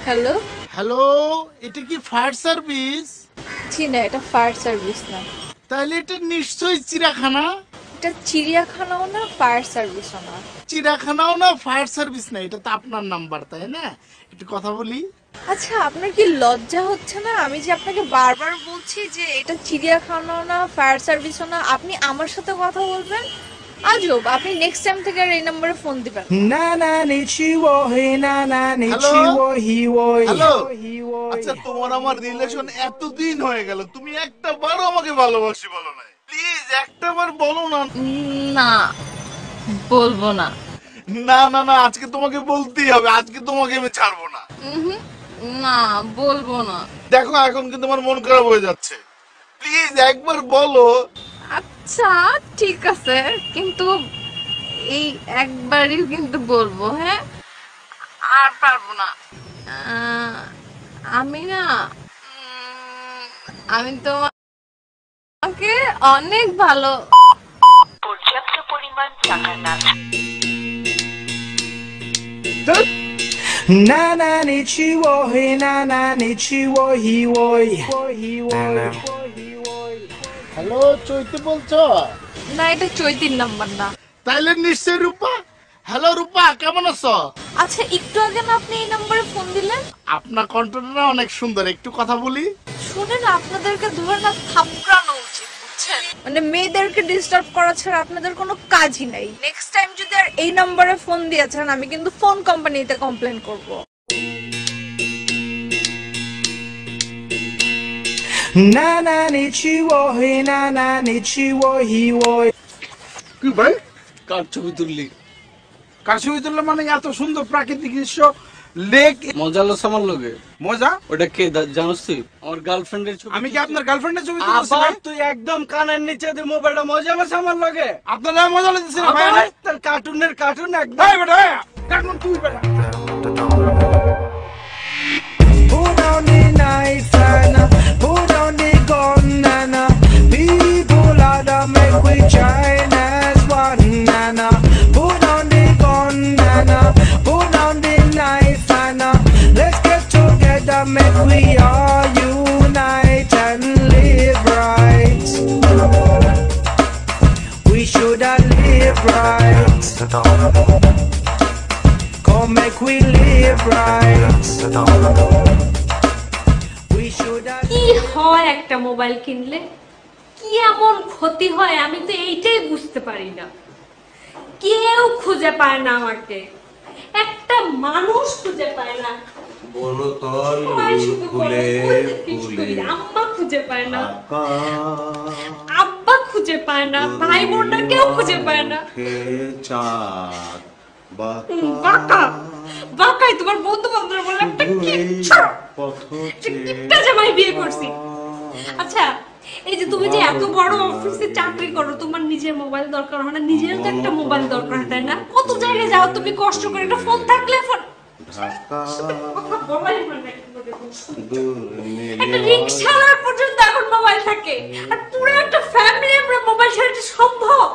Hello. Hello, এটা কি fire service? জি না, এটা ফায়ার সার্ভিস না। তাহলে এটা নিশ্চয়ই চিড়িয়াখানা। এটা চিড়িয়াখানাও না, ফায়ার সার্ভিসও না। চিড়িয়াখানাও না, ফায়ার সার্ভিস না, এটা তো আপনার নাম্বার, তাই না? একটু কথা বলি। আচ্ছা, আপনার কি লজ্জা হচ্ছে না? আমি যে আপনাকে বারবার বলছি যে এটা চিড়িয়াখানাও না, ফায়ার সার্ভিসও না, আপনি আমার সাথে কথা বলবেন। আজব, আপনি নেক্সট টাইম থেকে আর এই নম্বরে ফোন দিবেন না। হ্যালো, আচ্ছা তোমার আমার রিলেশন এতদিন হয়ে গেল, তুমি একটা বারও আমাকে ভালোবাসি বলো না। প্লিজ একটা বার বলো না। না, বলবো না। না না না, আজকে তোমাকে বলতেই হবে, আজকে তোমাকে আমি ছাড়বো না। না, বলবো না। দেখো এখন কিন্তু আমার মন খারাপ হয়ে যাচ্ছে, প্লিজ একবার বলো। আচ্ছা, ঠিক আছে, কিন্তু এই একবারই কিন্তু বলবো, হ্যাঁ? আর পারবো না। আমি না, আমি তোমাকে অনেক ভালো। পর্যাপ্ত পরিমাণ টাকা না Na na ni chi wo he na na ni chi wo hi wo hello, Chaiti বলছো? না, এটা চৈতির নাম্বার না। তাইলে নিশ্চয় রূপা। হ্যালো রূপা, কেমন আছো? আচ্ছা, একটু আগে না আপনি এই নাম্বারে ফোন দিলেন? আপনার কণ্ঠটা অনেক সুন্দর, একটু কথা বলি। শুনেন, আপনাদেরকে ধরে না থাপড়ানো উচিত, বুঝছেন? মানে মেয়েদেরকে ডিস্টার্ব করা ছাড়া আপনাদের কোনো কাজই নাই। নেক্সট টাইম যদি আর এই নাম্বারে ফোন দিয়েছেন, আমি কিন্তু ফোন কোম্পানিতে কমপ্লেন করব। na na ni chi wo he na na ni chi wo hi wo কি ভাই, কার ছবি তুললি? কার ছবি তুললে মানে? এত সুন্দর প্রাকৃতিক দৃশ্য, লেক, মজা লস আমার লগে। মজা। ওটা কে জানোস তুই? আমার গার্লফ্রেন্ডের ছবি। আমি কি আপনার গার্লফ্রেন্ডের ছবি তুলছি? আবার তুই একদম কানের নিচে দিয়ে মোবাইলটা মজা লস আমার লগে। আপনারা মজা লাগতেছে না ভাই? আবার তোর কার্টুন একদম। এই বেটা, কার্টুন তুই বেটা। put down the knife and put down the gun and people are the make we join as one and put down the gun and put down the knife and let's get together, make we all unite and live right. We should have live right. Come make we live right. We should have. কি হয় একটা mobile কিনলে? কি এমন ক্ষতি হয় আমি তো এইটাই বুঝতে পারি না। কেউ খুঁজে পায় না আমাকে, একটা মানুষ খুঁজে পায় না। সবাই শুধু বলে, আম্মা খুঁজে পায় না, আব্বা খুঁজে পায় না, ভাই বোনরা কেউ খুঁজে পায় না। বাঁকা বাঁকাই তোমার বন্ধু বান্ধব বলে একটা কিপটা জামাই বিয়ে করছি। আচ্ছা, এই যে তুমি যে এত বড় অফিসে চাকরি করো, তোমার নিজের মোবাইল দরকার হয় না? নিজের তো একটা মোবাইল দরকার, তাই না? কত জায়গায় যাও তুমি কষ্ট করে, একটা ফোন থাকলে ফোন। একটা রিক্সাওয়ালার পর্যন্ত এখন মোবাইল থাকে, আর পুরো একটা ফ্যামিলি আমরা মোবাইল ছাড়া এটা সম্ভব?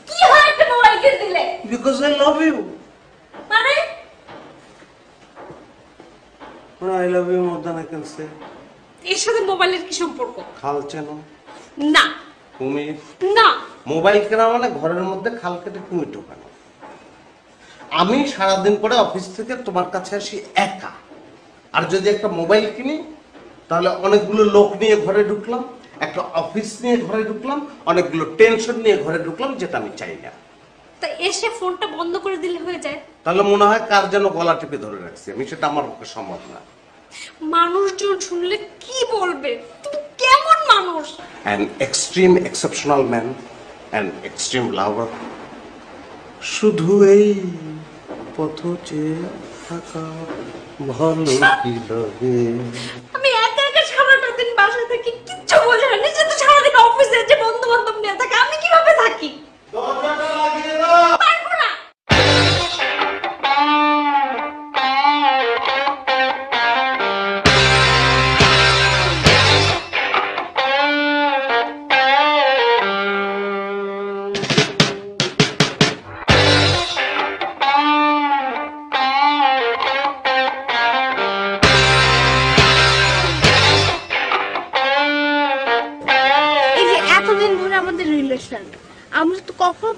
কি হয় একটা মোবাইল কিনে দিলে? Because I love you. মানে I love you more than I can say. এর সাথে মোবাইলের কি সম্পর্ক? খাল চেনো? না কুমির? না। মোবাইল কেনা মানে ঘরের মধ্যে খাল কেটে কুমির ঢোকানো। আমি সারাদিন পরে অফিস থেকে তোমার কাছে আসি একা, আর যদি একটা মোবাইল কিনি তাহলে অনেকগুলো লোক নিয়ে ঘরে ঢুকলাম, একটা অফিস নিয়ে ঘরে ঢুকলাম, অনেকগুলো টেনশন নিয়ে ঘরে ঢুকলাম, যেটা আমি চাই না। তা এসে ফোনটা বন্ধ করে দিলে হয়ে যায়। তাহলে মনে হয় কার যেন গলা টিপে ধরে রাখছি আমি, সেটা আমার পক্ষে সম্ভব না। মানুষজন শুনলে কি বলবে? তুমি কেমন মানুষ? An extreme exceptional man, an extreme lover. শুধু এই পথ চেয়ে থাকা ভালো কি লাগে। আমি একা একা সারাটা দিন বাসায় থাকি, কিচ্ছু বোঝে না। নিজে তো সারাদিন অফিসে যে বন্ধু বান্ধব নিয়ে থাকে, আমি কিভাবে থাকি? দরজাটা লাগিয়ে দাও। পারবো না।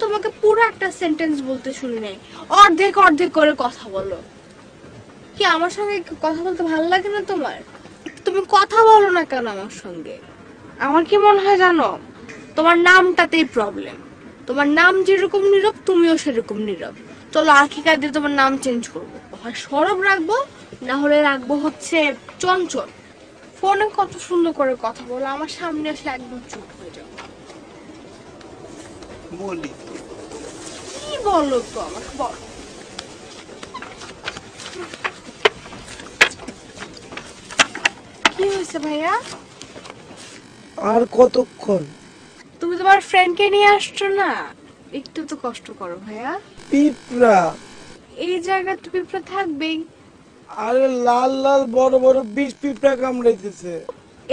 তোমাকে পুরো একটা সেন্টেন্স বলতে শুনি নাই, অর্ধেক অর্ধেক করে কথা বলো। কি আমার সঙ্গে কথা বলতে ভালো লাগে না তোমার? তুমি কথা বলো না কেন আমার সঙ্গে? আমার কি মনে হয় জানো, তোমার নামটাতেই প্রবলেম। তোমার নাম যেরকম নীরব, তুমিও সেরকম নীরব। চলো আখিকা দিয়ে তোমার নাম চেঞ্জ করবো, হয় সরব রাখবো, না হলে রাখবো হচ্ছে চঞ্চল। ফোনে কত সুন্দর করে কথা বলো, আমার সামনে আসলে একদম চুপ হয়ে যাও। বলি কি বলো তো আমাকে বলো। কি হয়েছে ভাইয়া? আর কতক্ষণ? তুমি তোমার ফ্রেন্ডকে নিয়ে আসছো না, একটু তো কষ্ট করো ভাইয়া। পিঁপড়া? এই জায়গায় তো পিঁপড়া থাকবেই। আরে লাল লাল বড় বড় বিষ পিঁপড়া কামড়াইতেছে।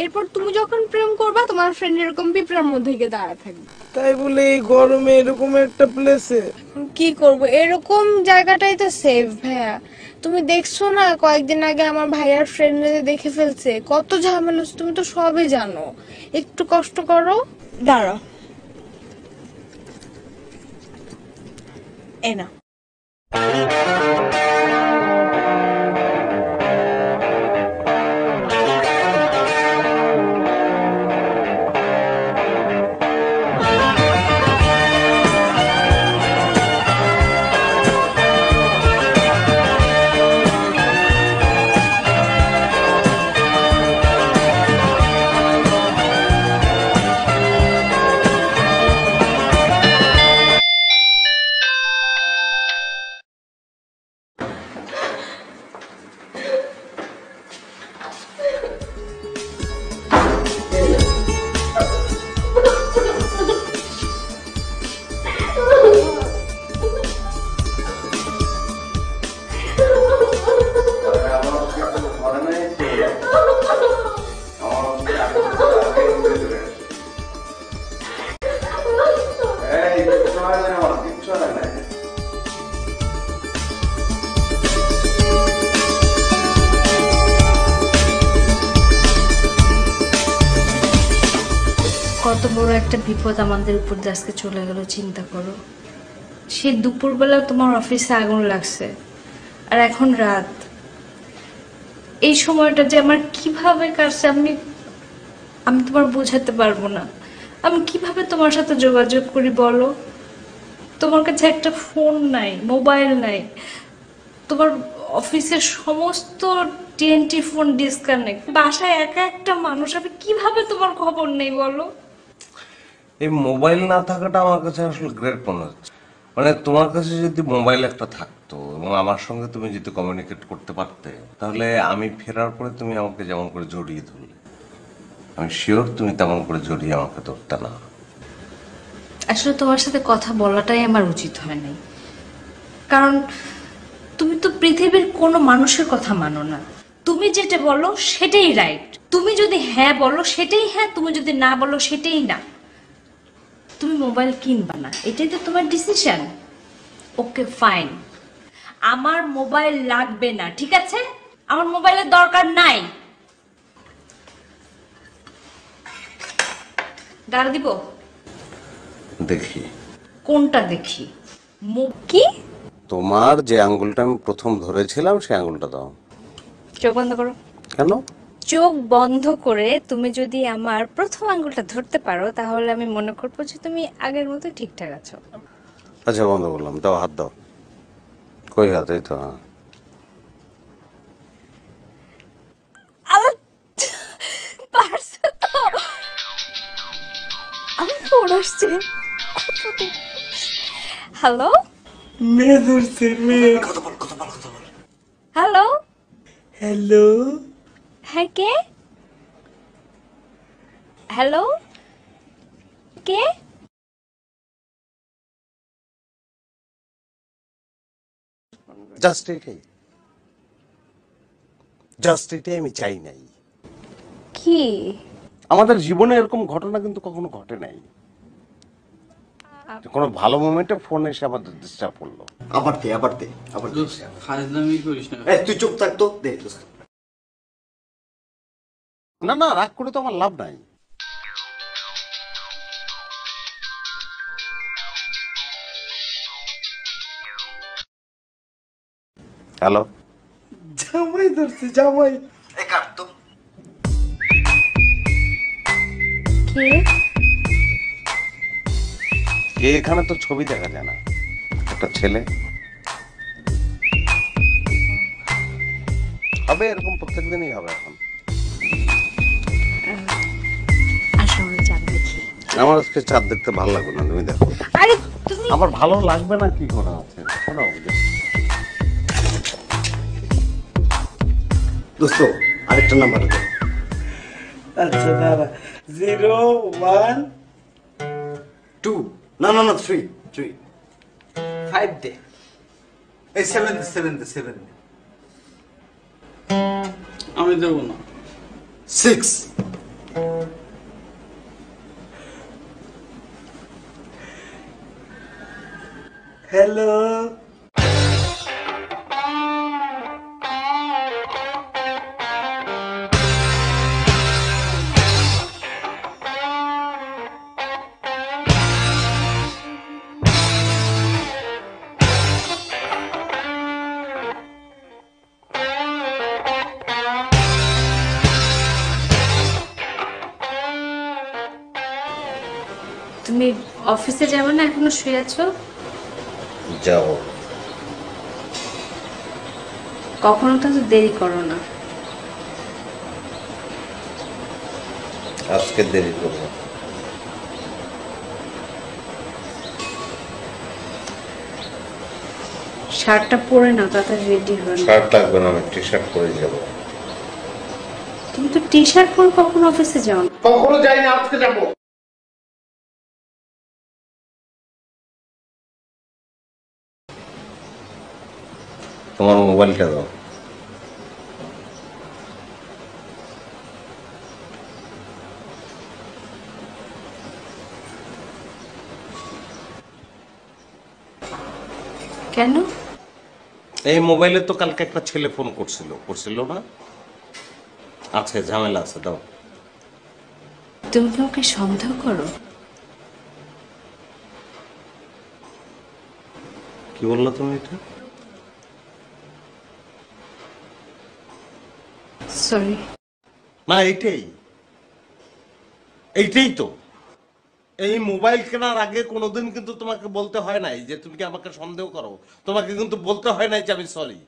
এরপর তুমি যখন প্রেম করবা, তোমার ফ্রেন্ড এরকম পিঁপড়ার মধ্যে গিয়ে দাঁড়া থাকবে। তাই বলে এই গরমে এরকম একটা প্লেসে? কি করব, এরকম জায়গাটাই তো সেফ ভাইয়া। তুমি দেখছো না কয়েকদিন আগে আমার ভাইয়ার ফ্রেন্ডরা দেখে ফেলছে, কত ঝামেলা হচ্ছে, তুমি তো সবই জানো। একটু কষ্ট করো, দাঁড়াও। এ না, কত বড় একটা বিপদ আমাদের উপর দিয়ে আজকে চলে গেল, চিন্তা করো। সে দুপুরবেলা তোমার অফিসে আগুন লাগছে, আর এখন রাত। এই সময়টা যে আমার কিভাবে কাটছে আমি তোমার বোঝাতে পারবো না। আমি কিভাবে তোমার সাথে যোগাযোগ করি বলো? তোমার কাছে একটা ফোন নাই, মোবাইল নাই, তোমার অফিসের সমস্ত টিএনটি ফোন ডিসকানেক্ট, বাসায় একা একটা মানুষ, আমি কিভাবে তোমার খবর নেই বলো? এই মোবাইল না থাকাটা আমার কাছে আসলে গ্রেট মনে হচ্ছে। মানে তোমার কাছে যদি মোবাইল একটা থাকতো এবং আমার সঙ্গে তুমি যদি কমিউনিকেট করতে পারতে, তাহলে আমি ফেরার পরে তুমি আমাকে যেমন করে জড়িয়ে ধরলে, আমি শিওর তুমি তেমন করে জড়িয়ে আমাকে ধরতে না। আসলে তোমার সাথে কথা বলাটাই আমার উচিত হয় নাই, কারণ তুমি তো পৃথিবীর কোনো মানুষের কথা মানো না। তুমি যেটা বলো সেটাই রাইট। তুমি যদি হ্যাঁ বলো সেটাই হ্যাঁ, তুমি যদি না বলো সেটাই না। তুমি মোবাইল কিনবা না, এটাই তো তোমার ডিসিশন। ওকে ফাইন, আমার মোবাইল লাগবে না, ঠিক আছে? আমার মোবাইলের দরকার নাই। দাঁড়া দিব? দেখি কোনটা দেখি? কি? তোমার যে আঙ্গুলটা আমি প্রথম ধরেছিলাম সেই আঙ্গুলটা দাও। চোখ বন্ধ করো। কেন? চোখ বন্ধ করে তুমি যদি আমার প্রথম আঙ্গুলটা ধরতে পারো, তাহলে আমি মনে করবো যে তুমি আগের মতো ঠিকঠাক আছো। আচ্ছা বন্ধ করলাম, দাও হাত দাও। কই হাত? এই তো। হ্যাঁ, পারছো তো? আমার ফোন আসছে। হ্যালো মেয়ে ধরছে মেয়ে। হ্যালো হ্যালো, হ্যাঁ কে? হ্যালো কে? জাস্ট এটাই, জাস্ট এটাই আমি চাই নাই। কি? আমাদের জীবনে এরকম ঘটনা কিন্তু কখনো ঘটে নাই। কোনো ভালো মোমেন্টে ফোন এসে আমাদের ডিস্টার্ব করলো। আবার দে আবার দে আবার দে। ফাজলামি করিস না। এই তুই চুপ থাক তো, দে দোস্ত। না না, রাগ করে তো আমার লাভ নাই। হ্যালো, জামাই ধরছে জামাই। এই কাট তো। কে এখানে তো ছবি দেখা যায় না, একটা ছেলে হবে এরকম প্রত্যেকদিনই হবে এখন। আমার আজকে চাঁদ দেখতে ভালো লাগবে না, তুমি দেখো। আরে তুমি আমার ভালো লাগবে না কি করা আছে? শোনো দোস্ত আরেকটা নাম্বার দে। আচ্ছা দাঁড়া, 0 1 2 না না না 3 5 দে। এই 7 আমি দেবো না। 6 হ্যালো। তুমি অফিসে যাবে না, এখনো শুয়ে আছো? যাও, কখনো তো দেরি করো না। আজকে দেরি করবো। শার্টটা পরে নাও, তাড়াতাড়ি রেডি হয়ে নাও। শার্ট লাগবে না, আমি টি শার্ট পরে যাবো। তুমি তো টি শার্ট পরে কখনো অফিসে যাও না। কখনো যাই না, আজকে যাবো। তোমার মোবাইলটা দাও। কেন? এই মোবাইলে তো কালকে একটা ছেলে ফোন করছিল না? আছে, ঝামেলা আছে, দাও। তুমি কি ওকে সন্দেহ করো? কি বললো তুমি এটা? সরি। না, এইটাই তো। এই মোবাইল কেনার আগে কোনোদিন কিন্তু তোমাকে বলতে হয় নাই যে তুমি কি আমাকে সন্দেহ করো। তোমাকে কিন্তু বলতে হয় নাই যে আমি সরি।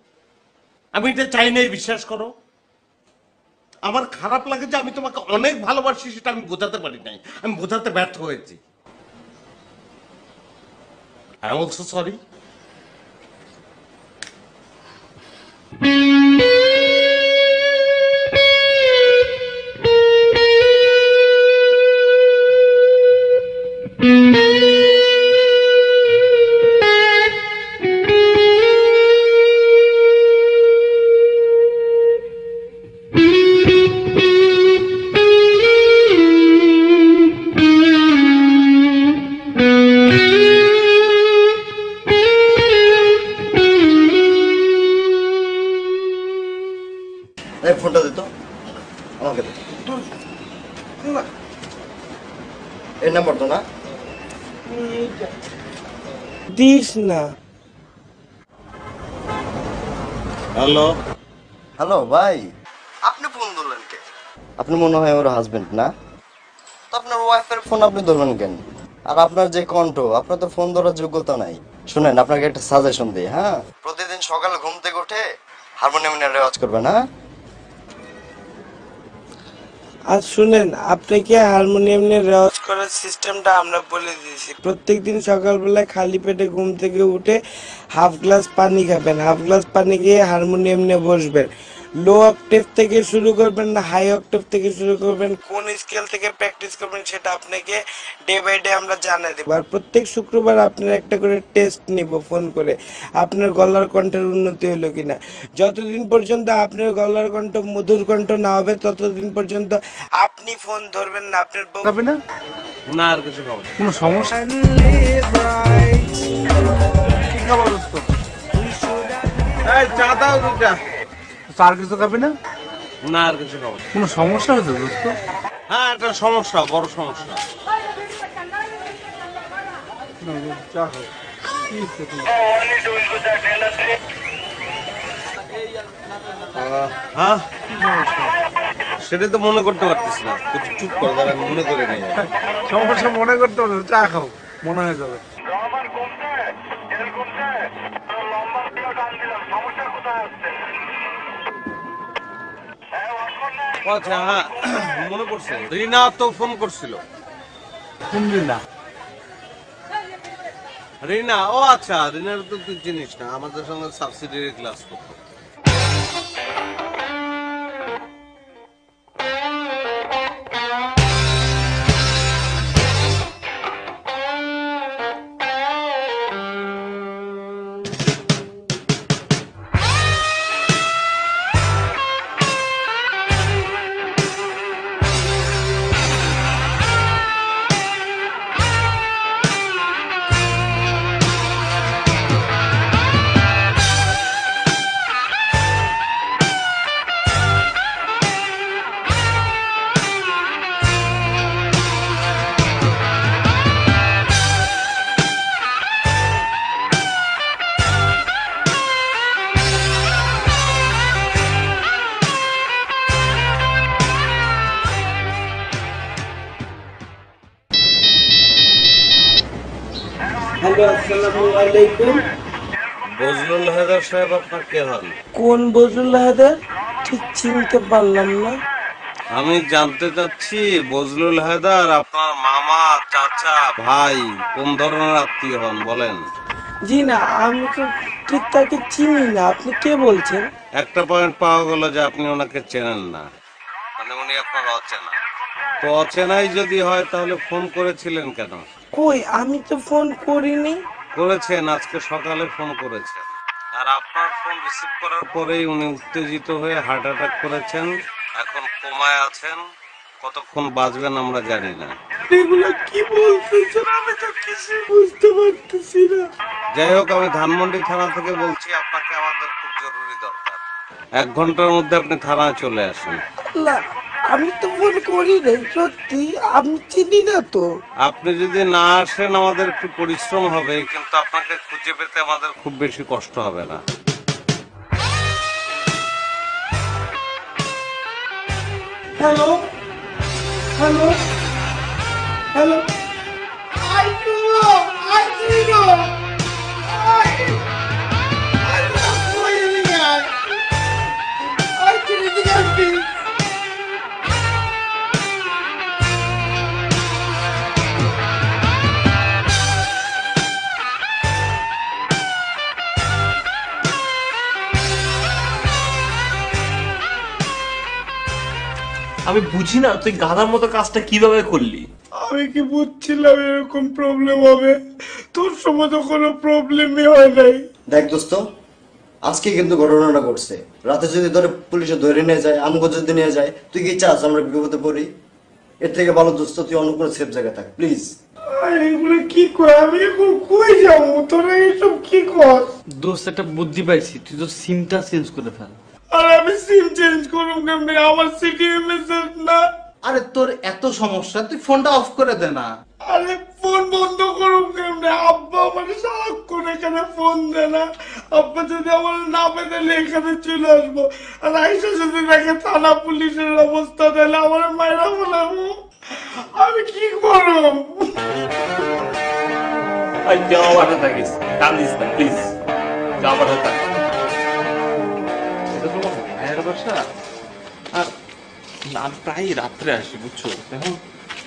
আমি এটা চাই নাই, বিশ্বাস করো। আমার খারাপ লাগে যে আমি তোমাকে অনেক ভালোবাসি, সেটা আমি বোঝাতে পারি নাই, আমি বোঝাতে ব্যর্থ হয়েছি। I am also sorry. এই ফোনটা দে তো আমাকে দে। এই নাম্বার তো না? দিস না। হ্যালো, হ্যালো ভাই, আপনি ফোন ধরলেন কে? আপনি মনে হয় ওর হাজবেন্ড না? তো আপনার ওয়াইফের ফোন আপনি ধরবেন কেন? আর আপনার যে কণ্ঠ, আপনার তো ফোন ধরার যোগ্যতা নাই। শুনেন, আপনাকে একটা সাজেশন দিই, হ্যাঁ? প্রতিদিন সকালে ঘুম থেকে উঠে হারমোনিয়াম নিয়ে রেওয়াজ করবেন, হ্যাঁ? আর শুনেন, আপনাকে হারমোনিয়াম নিয়ে রেওয়াজ করার সিস্টেমটা আমরা বলে দিয়েছি। প্রত্যেকদিন সকালবেলায় খালি পেটে ঘুম থেকে উঠে হাফ গ্লাস পানি খাবেন, হাফ গ্লাস পানি খেয়ে হারমোনিয়াম নিয়ে বসবেন। লো অক্টেভ থেকে শুরু করবেন না হাই অক্টেভ থেকে শুরু করবেন, কোন স্কেল থেকে প্র্যাকটিস করবেন সেটা আপনাকে ডে বাই ডে আমরা জানিয়ে দেবো। আর প্রত্যেক শুক্রবার আপনার একটা করে টেস্ট নিব ফোন করে, আপনার গলার কণ্ঠের উন্নতি হলো কিনা। যতদিন পর্যন্ত আপনার গলার কণ্ঠ মধুর কণ্ঠ না হবে ততদিন পর্যন্ত আপনি ফোন ধরবেন না। আপনার খাবে না? না আর কিছু খাবো না। কোনো সমস্যা? কি খাবার দোস্ত? এই চা দাও দুটা। আর কিছু খাবে না? না আর কিছু খাবো না। কোনো সমস্যা হয়েছে দোস্ত? হ্যাঁ, একটা সমস্যা, বড় সমস্যা। চা খাও। কি হচ্ছে তোমার? হ্যাঁ, সেটা তো মনে করতে পারতেছি না। একটু চুপ করো, দাঁড়া, আমি মনে করে নাই। সমস্যা মনে করতে হবে না, চা খাও, মনে হয়ে যাবে। আচ্ছা, হ্যাঁ মনে পড়ছে, রিনা তো ফোন করছিল। কোন রিনা? রিনা, ও আচ্ছা, রিনার তো তুই চিনিস না, আমাদের সঙ্গে সাবসিডিয়ারি ক্লাস করতো। হ্যালো, আসসালামু আলাইকুম। বজলুল হায়দার সাহেব আপনার কে হন? কোন বজলুল হায়দার? ঠিক চিনতে পারলাম না। আমি জানতে চাচ্ছি বজলুল হায়দার আপনার মামা, চাচা, ভাই কোন ধরনের আত্মীয় হন বলেন। জি না, আমি তো ঠিক তাকে চিনি না। আপনি কে বলছেন? একটা পয়েন্ট পাওয়া গেল যে আপনি ওনাকে চেনেন না, মানে উনি আপনার অচেনা। তো অচেনাই যদি হয় তাহলে ফোন করেছিলেন কেন? কই, আমি তো ফোন করিনি। করেছেন, আজকে সকালে ফোন করেছেন, আর আপনার ফোন রিসিভ করার পরেই উনি উত্তেজিত হয়ে হার্ট অ্যাটাক করেছেন। এখন কোমায় আছেন, কতক্ষণ বাঁচবেন আমরা জানি না। এগুলো কি বলতেছেন? আমি তো কিছু বুঝতে পারতেছি না। যাই হোক, আমি ধানমন্ডি থানা থেকে বলছি, আপনাকে আমাদের খুব জরুরি দরকার। 1 ঘন্টার মধ্যে আপনি থানায় চলে আসেন। না, আমি তো ফোন করি নাই, সত্যি আমি চিনি না তো। আপনি যদি না আসেন আমাদের একটু পরিশ্রম হবে, কিন্তু আপনাকে খুঁজে পেতে আমাদের খুব বেশি কষ্ট হবে না। Hello, hello, hello. আমি বুঝি না তুই গাধার মতো কাজটা কিভাবে করলি। আমি কি বুঝছিলাম এরকম প্রবলেম হবে? তোর সময় তো কোনো প্রবলেমই হয় নাই। দেখ দোস্ত, আজকে কিন্তু ঘটনাটা ঘটছে। রাতে যদি ধরে পুলিশে ধরে নিয়ে যায়, আমগো যদি নিয়ে যায়, তুই কি চাস আমরা বিপদে পড়ি? এর থেকে ভালো দোস্ত তুই অন্য কোনো সেফ জায়গায় থাক প্লিজ। এগুলো কি কয়? আমি এখন কই যাবো? তোরা এইসব কি কর? দোস্ত একটা বুদ্ধি পাইছি, তুই তো সিমটা চেঞ্জ করে ফেল। আর আমি সিম চেঞ্জ করুম কেমনে? আমার সিটি মেসেজ না। আরে তোর এত সমস্যা, তুই ফোনটা অফ করে দে না। আরে ফোন বন্ধ করুম কেমনে? আব্বা আমার সারাক্ষণ এখানে ফোন দেয় না। আব্বা যদি আমার না পেলে এখানে চলে আসবো, আর আইসা যদি দেখে থানা পুলিশের অবস্থা, তাহলে আমার মায়েরা বলাবো। আমি কি করব? যাওয়া বাটা থাকিস, কান্দিস না প্লিজ, যাওয়া বাটা থাক। এটা তোমার ভাইয়ের বাসা, আর আমি প্রায় রাত্রে আসি বুঝছো, এখন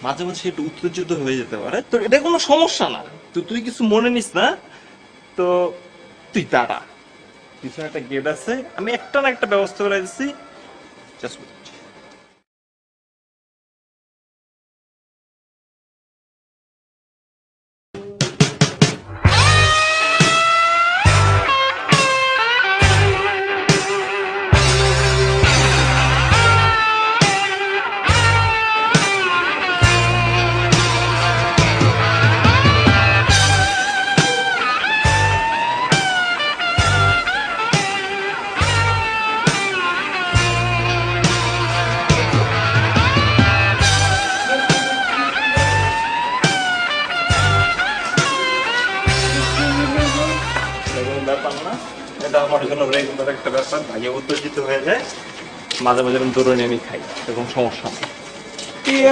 মাঝে মাঝে একটু উত্তেজিত হয়ে যেতে পারে, তো এটা কোনো সমস্যা না। তো তুই কিছু মনে নিস না, তো তুই দাঁড়া, পিছনে একটা গেট আছে, আমি একটা না একটা ব্যবস্থা করে দিচ্ছি, জাস্ট এটা আমার জন্য রেগুলার একটা ব্যাপার, ভাগে উত্তেজিত হয়ে যায়, মাঝে মাঝে আমি দৌড়ে আমি খাই, এরকম সমস্যা নেই।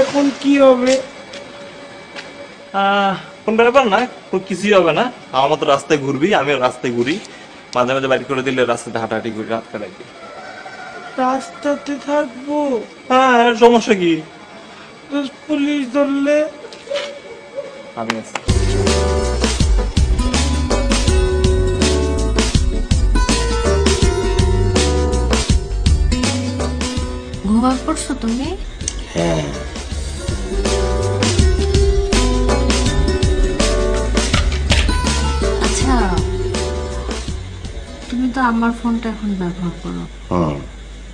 এখন কি হবে? কোন ব্যাপার না, কোনো কিছুই হবে না। আমার মতো রাস্তায় ঘুরবি, আমিও রাস্তায় ঘুরি, মাঝে মাঝে বাইক করে দিলে রাস্তাতে হাঁটাহাঁটি করি, রাত কাটাই। রাস্তাতে থাকবো? হ্যাঁ, সমস্যা কি? পুলিশ ধরলে? আমি আছি। ঘুমা পড়ছো তুমি? হ্যাঁ। আচ্ছা, তুমি তো আমার ফোনটা এখন ব্যবহার করো।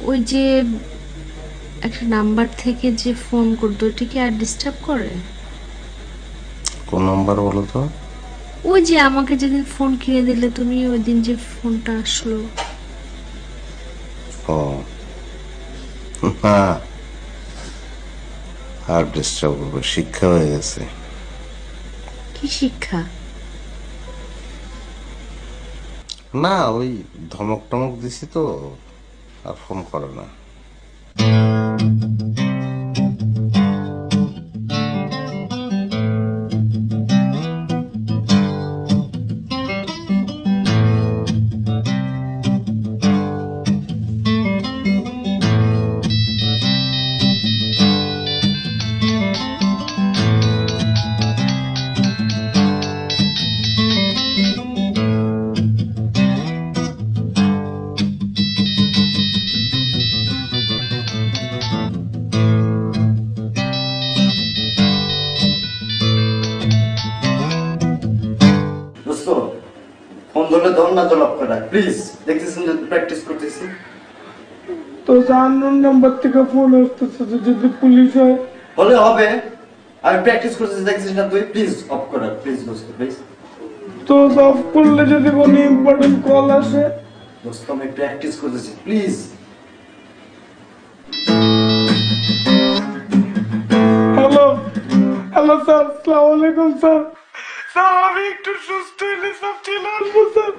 ওই যে একটা নাম্বার থেকে যে ফোন করতো, ওটা কি আর ডিস্টার্ব করে? কোন নাম্বার বলো তো? ওই যে আমাকে যেদিন ফোন কিনে দিলে তুমি, ওই দিন যে ফোনটা আসলো। ও হ্যাঁ, আর ডিস্টার্ব করবো, শিক্ষা হয়ে গেছে। কি শিক্ষা? না, ওই ধমক টমক দিছি তো, আর ফোন করে না। ফোন ধরলে ধর না তো লক করা, প্লিজ। দেখতেছেন যে প্র্যাকটিস করতেছি। তো আননোন নাম্বার থেকে ফোন আসতেছে, যদি পুলিশ হয়? হলে হবে, আমি প্র্যাকটিস করতেছি, দেখছিস না তুই? প্লিজ অফ করা, প্লিজ দোস্ত, প্লিজ। তো অফ করলে যদি কোনো ইম্পর্টেন্ট কল আসে? দোস্ত আমি প্র্যাকটিস করতেছি, প্লিজ। হ্যালো হ্যালো স্যার, আসসালামু আলাইকুম স্যার। স্যার আমি একটু সুস্থ হইলে সব চলে আসবো স্যার।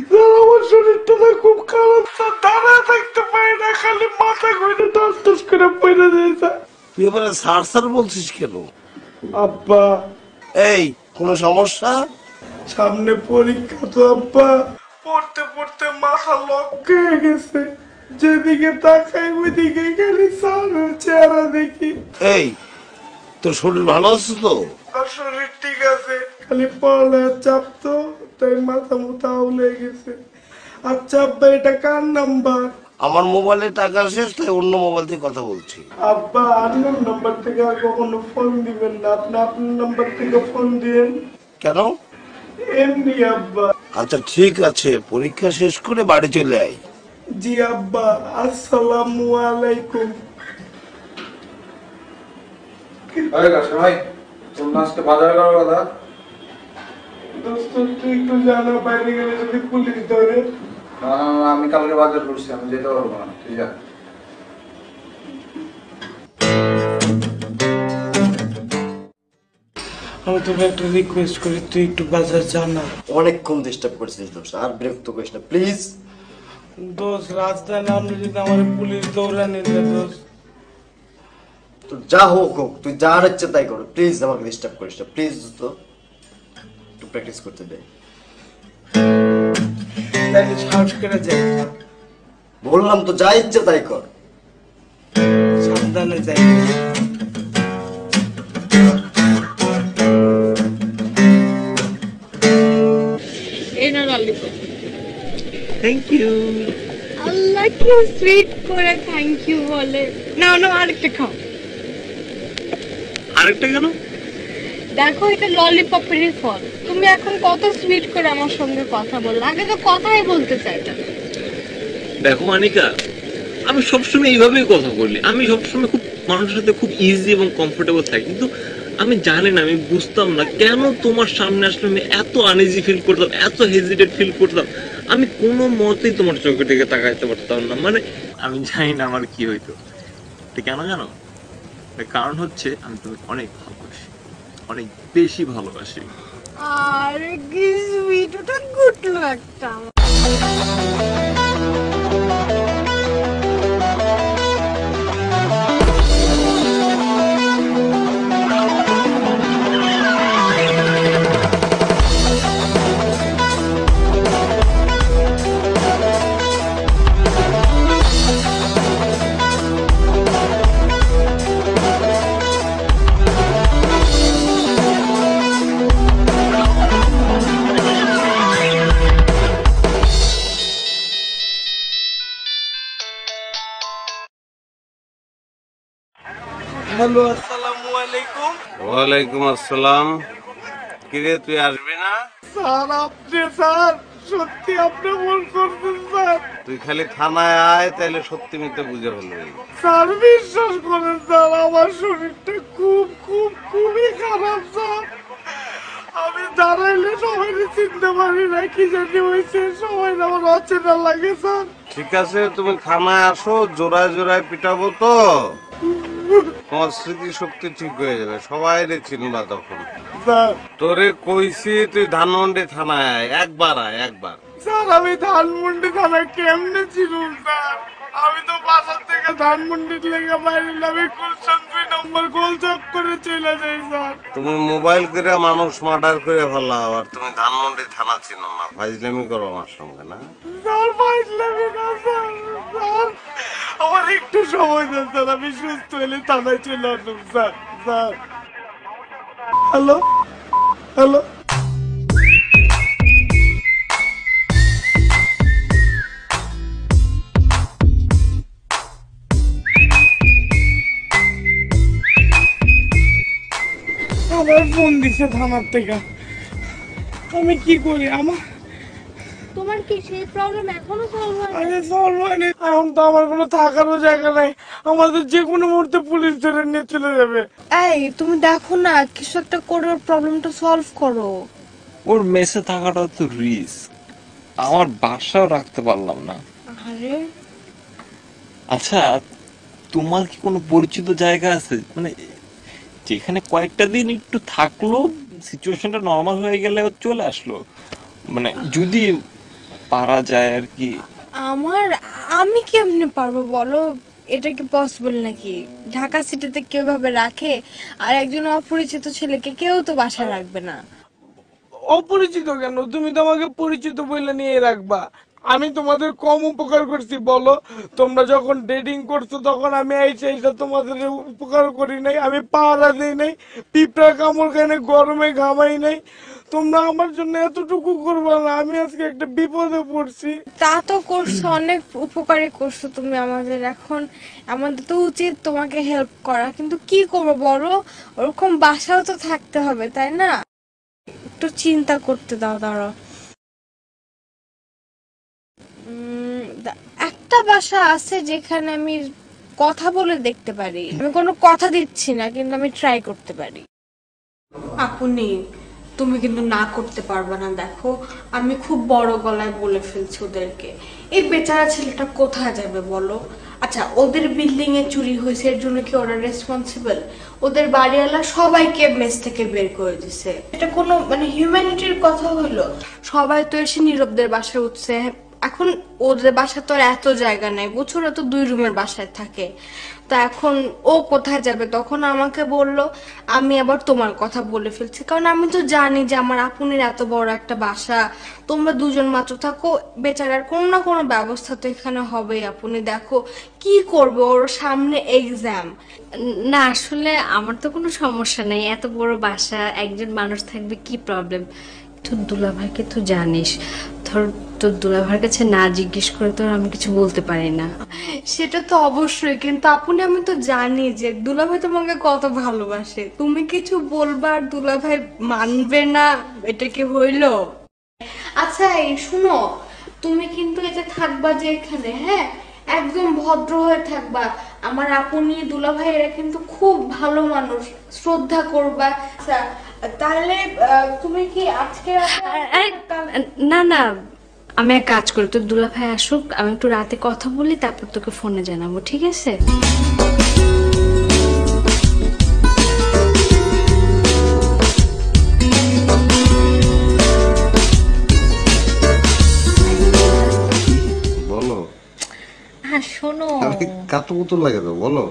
স্যার আমার শরীরটা না খুব খারাপ স্যার, দাঁড়ায় থাকতে পারি না, খালি মাথা ঘুরে টাস টাস করে পড়ে যায় স্যার। তুই এবারে স্যার স্যার বলছিস কেন? আব্বা। এই কোনো সমস্যা? সামনে পরীক্ষা তো আব্বা, পড়তে পড়তে মাথা লক হয়ে গেছে, যেদিকে তাকাই ওইদিকে খালি স্যারের চেহারা দেখি। এই তোর শরীর ভালো আছে তো? শরীর ঠিক আছে, খালি পড়ালেখার চাপ তো, তাই মাথা মুথা আউলে গেছে। আচ্ছা আব্বা, এটা কার নাম্বার? আমার মোবাইলে টাকা শেষ, তাই অন্য মোবাইল থেকে কথা বলছি। আব্বা আপনার নাম্বার থেকে আর কখনো ফোন দিবেন না, আপনি আপনার নাম্বার থেকে ফোন দিয়েন। কেন? এমনি আব্বা। আচ্ছা ঠিক আছে, পরীক্ষা শেষ করে বাড়ি চলে আয়। জি আব্বা, আসসালামু আলাইকুম। ভাই তোমরা আজকে বাজার করার কথা? দোস্ত তুই একটু জানা, বাইরে গেলে যদি পুলিশ ধরে। না আমি কালকে বাজার করছি, আমি যেতে পারবো না। ঠিক আছে। আমি তোকে একটা রিকোয়েস্ট করি, তুই একটু বাজার জানা। অনেকক্ষণ ডিস্টার্ব করছিস দোস্ত, আর বিরক্ত করিস না প্লিজ। দোস্ত রাস্তায় নামলে যদি আমার পুলিশ দৌড়ানি দেয় দোস্ত। তো যা হোক হোক, তুই যার ইচ্ছে তাই কর, প্লিজ আমাকে ডিস্টার্ব করিস না প্লিজ দোস্ত, একটু প্র্যাকটিস করতে দে। তাহলে সাহস করে যাই। বললাম তো যা ইচ্ছে তাই কর, সাবধানে যাই। এই না ললিপপ। Thank you. আল্লাহ কি সুইট করে থ্যাংক ইউ বলে। না না, আরেকটা খাও। আরেকটা কেন? দেখো এটা ললিপপেরই ফল, তুমি এখন কত সুইট করে আমার সঙ্গে কথা বললে, আগে তো কথাই বলতে চাইতে না। দেখো আনিকা, আমি সবসময় এইভাবেই কথা বলি, আমি সবসময় খুব মানুষের সাথে খুব ইজি এবং কমফোর্টেবল থাকি, কিন্তু আমি জানি না, আমি বুঝতাম না কেন তোমার সামনে আসলে আমি এত আনইজি ফিল করতাম, এত হেজিটেট ফিল করতাম। আমি কোনো মতেই তোমার চোখের দিকে তাকাইতে পারতাম না, মানে আমি জানি না আমার কি হইতো। কেন জানো? কারণ হচ্ছে আমি তোমাকে অনেক ভালোবাসি, অনেক বেশি ভালোবাসি। আর কি সুইট, ওটা গুড একটা। হ্যালো, আসসালামু আলাইকুম। ওয়ালাইকুম আসসালাম। কিরে তুই আসবি না? স্যার আপনি, স্যার সত্যি আপনি ভুল করছেন স্যার। তুই খালি থানায় আয়, তাইলে সত্যি মিথ্যে বুঝে ফেলবি। স্যার বিশ্বাস করেন স্যার, আমার শরীরটা খুবই খারাপ স্যার। আমি দাঁড়াইলে সবাই চিনতে পারি না, কি জানি হয়েছে, সবাই আমার অচেনা লাগে স্যার। ঠিক আছে, তুমি থানায় আসো, জোড়ায় জোড়ায় পিটাবো তো তোমার স্মৃতি শক্তি ঠিক হয়ে যাবে, সবাই চিনবা তখন। স্যার তোরে কইছি তুই ধানমন্ডি থানায় আয়, একবার আয়, একবার। স্যার আমি ধানমন্ডি থানা কেমনে ছিলাম স্যার? আমি তো বাসার থেকে ধানমন্ডির লেগে বাইরে, আমি গুলশান 2 নম্বর গোলচক করে চলে যাই স্যার। তুমি মোবাইল করে মানুষ মার্ডার করে ফেলাও, আর তুমি ধানমন্ডি থানা চিনো না? ফাইজলামি করো আমার সঙ্গে না? স্যার ফাইজলামি না স্যার, স্যার আমার একটু সময় দেন স্যার, আমি সুস্থ হলে থানায় চলে আসুন স্যার। স্যার হ্যালো হ্যালো, আবার ফোন দিছে থানার থেকে, আমি কি করি? আমার তোমার কি সেই প্রবলেম এখনো সলভ হয়নি? আরে সলভ হয়নি, এখন তো আমার কোনো থাকারও জায়গা নাই, আমাদের যে কোনো মুহূর্তে পুলিশ ধরে নিয়ে চলে যাবে। এই তুমি দেখো না, কিছু একটা করে ওর প্রবলেমটা সলভ করো। ওর মেসে থাকাটা তো রিস্ক, আমার বাসাও রাখতে পারলাম না। আরে আচ্ছা, তোমার কি কোনো পরিচিত জায়গা আছে, মানে যেখানে কয়েকটা দিন একটু থাকলো, সিচুয়েশনটা নর্মাল হয়ে গেলে ও চলে আসলো, মানে যদি পারা যায় আর কি? আমি কেমনে পারবো বলো? এটা কি পসিবল নাকি? ঢাকা সিটিতে কেউ ভাবে রাখে? আর একজন অপরিচিত ছেলেকে কেউ তো বাসায় রাখবে না। অপরিচিত কেন? তুমি তো আমাকে পরিচিত বলে নিয়ে রাখবা। আমি তোমাদের কম উপকার করছি বলো? তোমরা যখন ডেটিং করছো তখন আমি এইটা তোমাদের উপকার করি নাই, আমি পাহারা দিই নাই, পিঁপড়া কামড় খাই নাই, গরমে ঘামাই নাই। তোমরা আমার জন্য এতটুকু করবা না? আমি আজকে একটা বিপদে পড়ছি। তা তো করছো, অনেক উপকারী করছো তুমি আমাদের। এখন আমাদের তো উচিত তোমাকে হেল্প করা, কিন্তু কি করবো বলো? ওরকম বাসাও তো থাকতে হবে, তাই না? একটু চিন্তা করতে দাও, দাঁড়াও। একটা বাসা আছে যেখানে আমি কথা বলে দেখতে পারি। আমি কোনো কথা দিচ্ছি না, কিন্তু আমি ট্রাই করতে পারি। আপনি তুমি কিন্তু না করতে পারবে না। দেখো আমি খুব বড় গলায় বলে ফেলছি ওদেরকে। এই বেচারা ছেলেটা কোথায় যাবে বলো? আচ্ছা, ওদের বিল্ডিং এ চুরি হয়েছে, এর জন্য কি ওরা রেসপন্সিবল? ওদের বাড়িওয়ালা সবাইকে মেস থেকে বের করে দিছে। এটা কোনো মানে হিউম্যানিটির কথা হলো? সবাই তো এসে নীরবদের বাসায় উঠছে। এখন ওদের বাসা তো আর এত জায়গা নেই, বুঝছো? ওরা তো 2 রুমের বাসায় থাকে। তো এখন ও কোথায় যাবে? তখন আমাকে বললো, আমি আবার তোমার কথা বলে ফেলছি, কারণ আমি তো জানি যে আমার আপুনের এত বড় একটা বাসা, তোমরা 2জন মাত্র থাকো, বেচারার কোনো না কোনো ব্যবস্থা তো এখানে হবেই। আপনি দেখো কি করবে, ওর সামনে এক্সাম। না আসলে আমার তো কোনো সমস্যা নাই, এত বড় বাসা, একজন মানুষ থাকবে, কি প্রবলেম? তোর দুলাভাইকে তো জানিস, ধর তোর দুলাভাইয়ের কাছে না জিজ্ঞেস করে তো আমি কিছু বলতে পারি না। সেটা তো অবশ্যই, কিন্তু আপনি আমি তো জানি যে দুলাভাই তোমাকে কত ভালোবাসে। তুমি কিছু বলবা আর দুলাভাই মানবে না, এটা কি হইলো? আচ্ছা এই শুনো, তুমি কিন্তু এটা থাকবা যে এখানে, হ্যাঁ, একদম ভদ্র হয়ে থাকবা। আমার আপনি দুলাভাই এরা কিন্তু খুব ভালো মানুষ, শ্রদ্ধা করবা। আচ্ছা তাহলে তুমি কি আজকে না না, আমি এক কাজ করি, তোর দুলাভাই আসুক, আমি একটু রাতে কথা বলি, তারপর তোকে ফোনে জানাবো, ঠিক আছে? বলো। হ্যাঁ শোনো, কত বোতল লাগে তো বলো।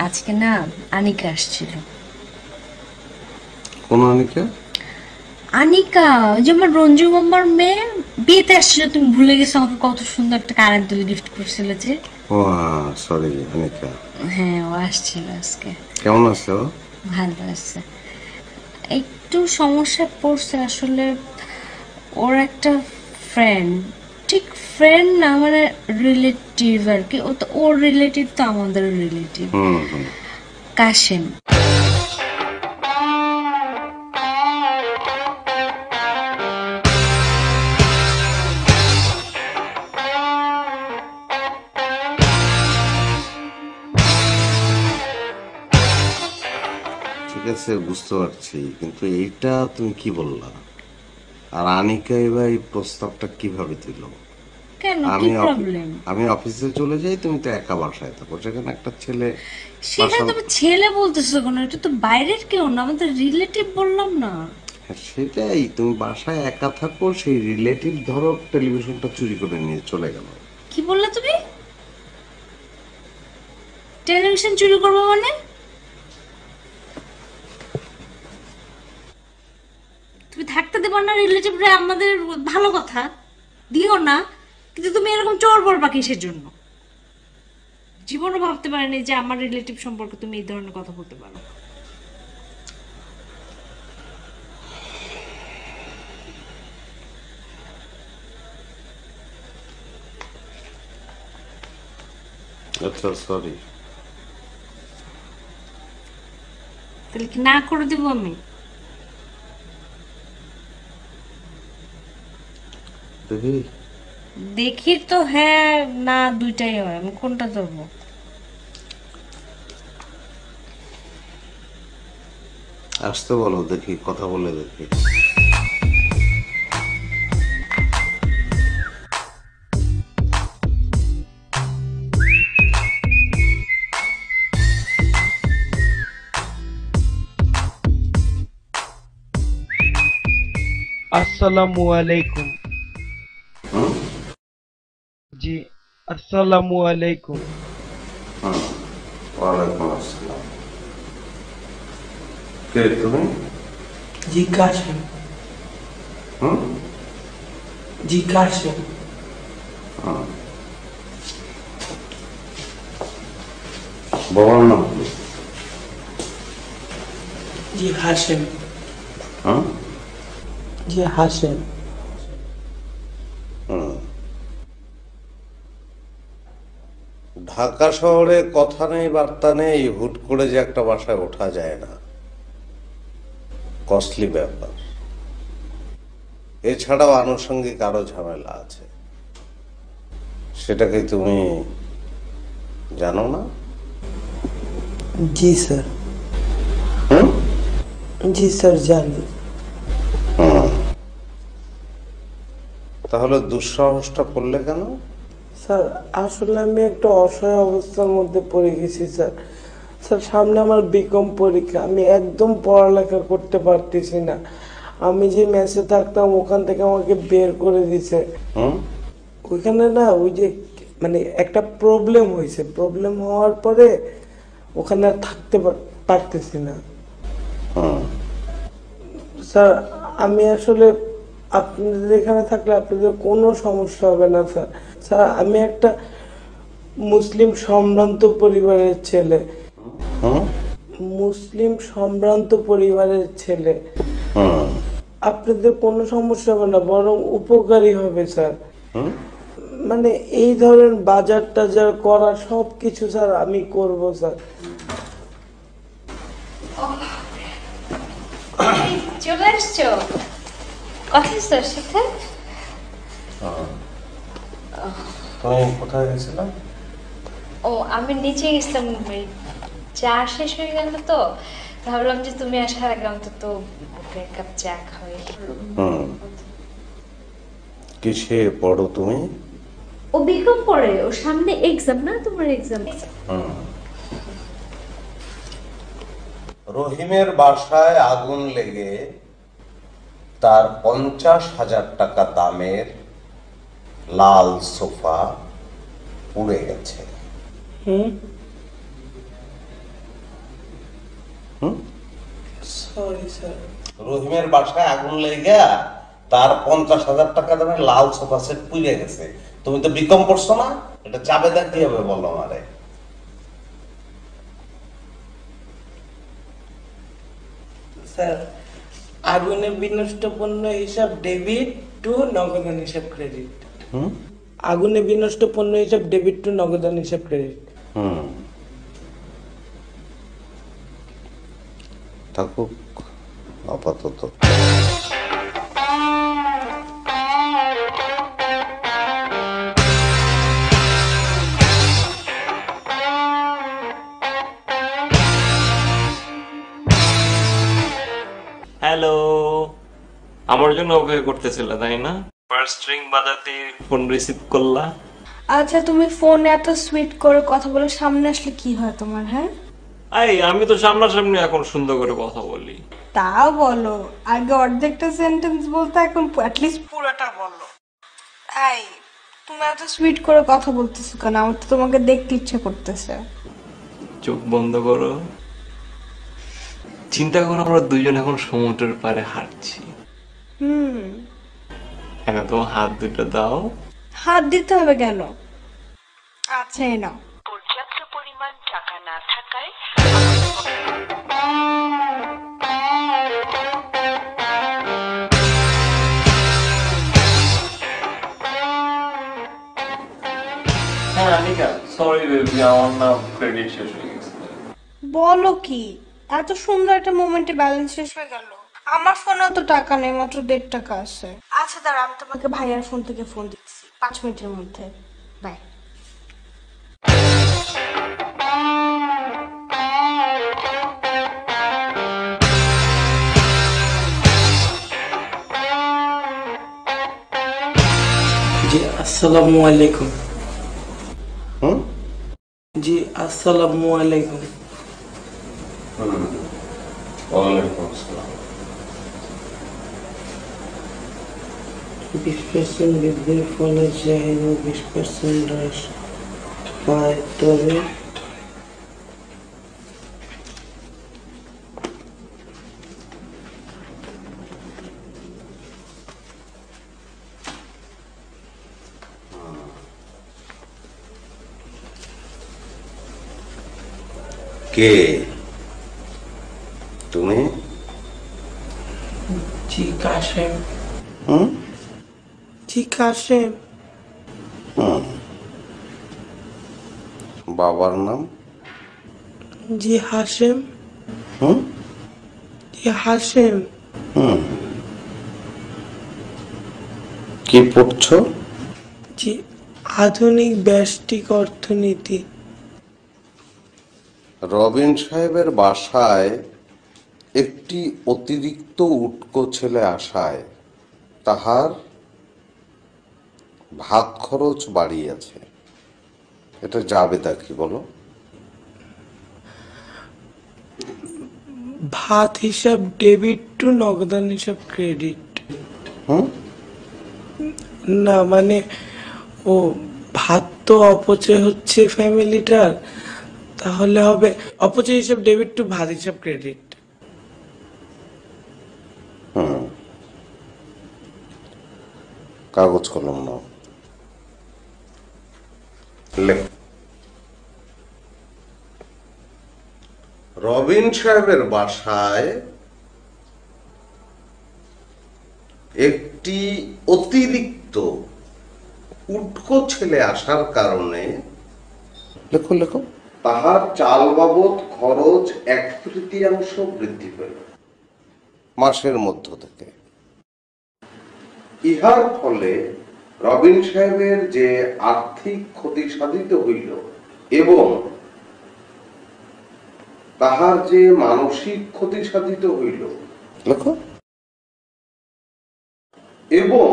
আজকে না আনিকা আসছিল। কোন আনিকা? আনিকা, ওই যে আমার রঞ্জু মামার মেয়ে, বিয়েতে আসছিল, তুমি ভুলে গেছো? আমাকে কত সুন্দর একটা কানের দুল গিফট করছিল যে। ও সরি, আনিকা। হ্যাঁ ও আসছিল আজকে। কেমন আছো? ভালো আছে, একটু সমস্যা পড়ছে আসলে। ওর একটা ফ্রেন্ড, ঠিক ফ্রেন্ড না, মানে রিলেটিভ আর কি। ও তো ওর রিলেটিভ তো আমাদের রিলেটিভ। কাশেম। ঠিক আছে, বুঝতে পারছি, কিন্তু এইটা তুমি কি বললা? আর আনিকা এবার এই প্রস্তাবটা কিভাবে দিল? কেন, কি প্রবলেম? আমি অফিসে চলে যাই, তুমি তো একা বাসায় থাকো, সেখানে একটা ছেলে। সেখানে তুমি ছেলে বলতেছো কেন? এটা তো বাইরের কেউ না, আমাদের রিলেটিভ বললাম না। সেটাই, তুমি বাসায় একা থাকো, সেই রিলেটিভ ধরো টেলিভিশনটা চুরি করে নিয়ে চলে গেল। কি বললে তুমি? টেলিভিশন চুরি করবো মানে? তুমি থাকতে দেবো না রিলেটিভরা? আমাদের ভালো কথা, দিও না, কিন্তু তুমি এরকম চোর বলবা কিসের জন্য? জীবনও ভাবতে পারিনি যে আমার রিলেটিভ সম্পর্কে তুমি এই ধরনের কথা বলতে পারো। আচ্ছা, সরি। তাহলে কি না করে দেবো আমি? দেখি তো, হ্যাঁ না দুইটাই হয়, আমি কোনটা ধরবো? আসতে বলো, দেখি, কথা বলে দেখি। আসসালামু আলাইকুম। জি, আসসালামু আলাইকুম। ওয়ালাইকুম আসসালাম। কে তুমি? জি কাশেম। জি কাশেম। বাবার নাম কি? জি হাশেম। জি হাশেম। ঢাকা শহরে কথা নেই, বার্তা নেই, হুট করে যে একটা বাসায় ওঠা যায় না, কস্টলি ব্যাপার। এছাড়াও আনুষঙ্গিক আরো ঝামেলা আছে, সেটাকে তুমি জানো না? জি স্যার। জি স্যার জানি। তাহলে দুঃসাহসটা করলে কেন? স্যার আসলে আমি একটা অসহায় অবস্থার মধ্যে পড়ে গেছি স্যার। স্যার সামনে আমার বিকম পরীক্ষা, আমি একদম পড়ালেখা করতে পারতেছি না। আমি যে মেসে থাকতাম ওখান থেকে আমাকে বের করে দিছে। ওইখানে না ওই যে মানে একটা প্রবলেম হয়েছে, প্রবলেম হওয়ার পরে ওখানে আর থাকতে পারতেছি না। স্যার আমি আসলে আপনাদের এখানে থাকলে আপনাদের কোনো সমস্যা হবে না স্যার। স্যার আমি একটা মুসলিম সম্ভ্রান্ত পরিবারের ছেলে। মুসলিম সম্ভ্রান্ত পরিবারের ছেলে। আপনাদের কোনো সমস্যা হবে না, বরং উপকারী হবে স্যার। মানে এই ধরনের বাজার টাজার করা সবকিছু স্যার আমি করব স্যার। চলে আসছো? কথা স্যার সাথে? তুমি কোথায় গেছিলাম? ও আমি নিচে গেছিলাম, চা শেষ হয়ে গেল তো ভাবলাম যে তুমি আসার আগে অন্তত এক কাপ চা খাই। কিসে পড়ো তুমি? ও বিকম পড়ে, ও সামনে এক্সাম না, তোমার এক্সাম। রহিমের বাসায় আগুন লেগে তার 50,000 টাকা দামের লাল সোফা পুড়ে গেছে। Sorry sir. রহিমের বাসায় আগুন লেগে তার 50,000 টাকা দামের লাল সোফা সেট পুড়ে গেছে। তুমি তো বিকম পড়ছো না, এটা জাবেদা কি হবে বলো আমারে? স্যার আগুনে বিনষ্ট পণ্য হিসাব ডেবিট টু নগদান হিসাব ক্রেডিট। আগুনে বিনষ্ট পণ্য হিসাব ডেবিট টু নগদান হিসাব ক্রেডিট। থাকুক আপাতত। হ্যালো, আমার জন্য অপেক্ষা করতেছিল তাই না? ফার্স্ট রিং বাজাতে ফোন রিসিভ করলা। আচ্ছা, তুমি ফোনে এত সুইট করে কথা বলে সামনে আসলে কি হয় তোমার? হ্যাঁ, আমি তো সামনাসামনি এখন সুন্দর করে কথা বলি। তাও বলো, আগে অর্ধেকটা সেন্টেন্স বলতে এখন অ্যাটলিস্ট পুরোটা বলো। তুমি এত সুইট করে কথা বলতেছো কেন? আমার তো তোমাকে দেখতে ইচ্ছে করতেছে। চোখ বন্ধ করো, চিন্তা করো আমরা দুইজন এখন সমুদ্রের পাড়ে হাঁটছি। এখন তোমার হাত দুটো দাও। হাত দিতে হবে কেন? আচ্ছা, এই নাও। পর্যাপ্ত পরিমাণ টাকা না থাকায় হ্যাঁ আনিকা, সরি বেবি, আমার না ক্রেডিট শেষ হয়ে গেছে। বলো কি, এত সুন্দর একটা মোমেন্টে ব্যালেন্স শেষ হয়ে গেল? আমার ফোনেও তো টাকা নেই, মাত্র 1.5 টাকা আছে। আচ্ছা দাঁড়া, আমি তোমাকে ভাইয়ার ফোন থেকে ফোন দিচ্ছি 5 মিনিটের মধ্যে। বাই। জি আসসালামু আলাইকুম। জি আসসালামু আলাইকুম। ওয়ালাইকুম আসসালাম। 20% বৃদ্ধির ফলে চাহিদা 20% হ্রাস পায়, তবে কে তুমি? জি কাশেম। জি কাশেম। বাবার নাম? জি হাশেম। জি হাশেম। কি পড়ছো? জি আধুনিক ব্যষ্টিক অর্থনীতি। রবিন সাহেবের বাসায় একটি অতিরিক্ত উটকো ছেলে আসায় তাহার ভাত খরচ বাড়িয়েছে। এটা জাবেদা কি বলো? ভাত হিসাব ডেবিট টু নগদান হিসাব ক্রেডিট। না মানে ও ভাত তো অপচয় হচ্ছে ফ্যামিলিটার, তাহলে হবে অপচয় হিসাব ডেবিট টু ভাত হিসাব ক্রেডিট। কাগজ কলম নাও, লেখ। রবিন সাহেবের বাসায় একটি অতিরিক্ত উটকো ছেলে আসার কারণে লেখো লেখো তাহার চাল বাবদ খরচ 1/3 বৃদ্ধি পেল মাসের মধ্য থেকে। ইহার ফলে রবিন সাহেবের যে আর্থিক ক্ষতি সাধিত হইল এবং তাহার যে মানসিক ক্ষতি সাধিত হইল লেখো, এবং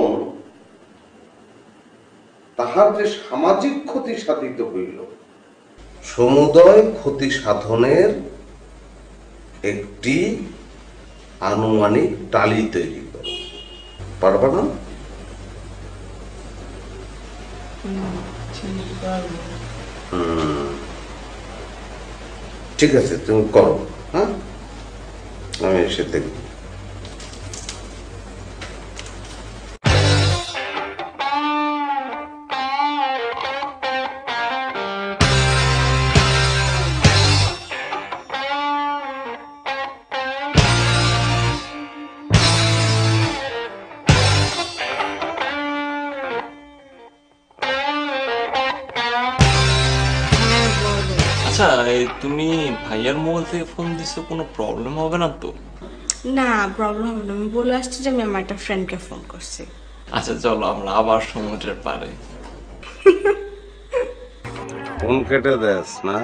তাহার যে সামাজিক ক্ষতি সাধিত হইল, সমুদয় ক্ষতি সাধনের একটি আনুমানিক টালি তৈরি করো। পারবা না? ঠিক আছে, তুমি করো। হ্যাঁ, আমি এসে দেখব। তুমি ভাইয়ার মোবাইল থেকে ফোন দিছো, কোনো প্রবলেম হবে না তো? না প্রবলেম হবে না, আমি বলে আসছি যে আমি আমার একটা ফ্রেন্ডকে ফোন করছি। আচ্ছা চলো আমরা আবার সমুদ্রের পাড়ে। ফোন কেটে দেস না,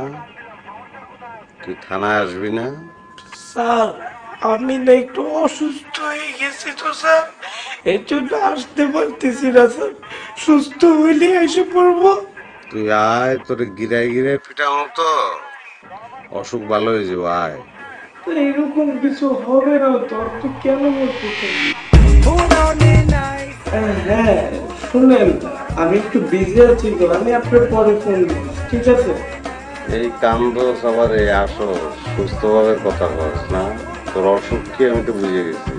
তুই থানায় আসবি না? স্যার আমি না একটু অসুস্থ হয়ে গেছি তো স্যার, এর জন্য আসতে পারতেছি না স্যার, সুস্থ হইলে এসে পড়বো। তুই আয়, তোর গিরায় গিরায় ফিটানো তো অসুখ ভালো হয়ে যাবো, আয়। তো এরকম কিছু হবে না তো, আপনি কেন বলতেছেন? হ্যাঁ শুনেন, আমি একটু বিজি আছি তো, আমি আপনার পরে ফোন দিচ্ছি, ঠিক আছে? এই কান্দ সবারে আসো, সুস্থভাবে কথা বলছ না, তোর অসুখ কি আমি তো বুঝে গেছি।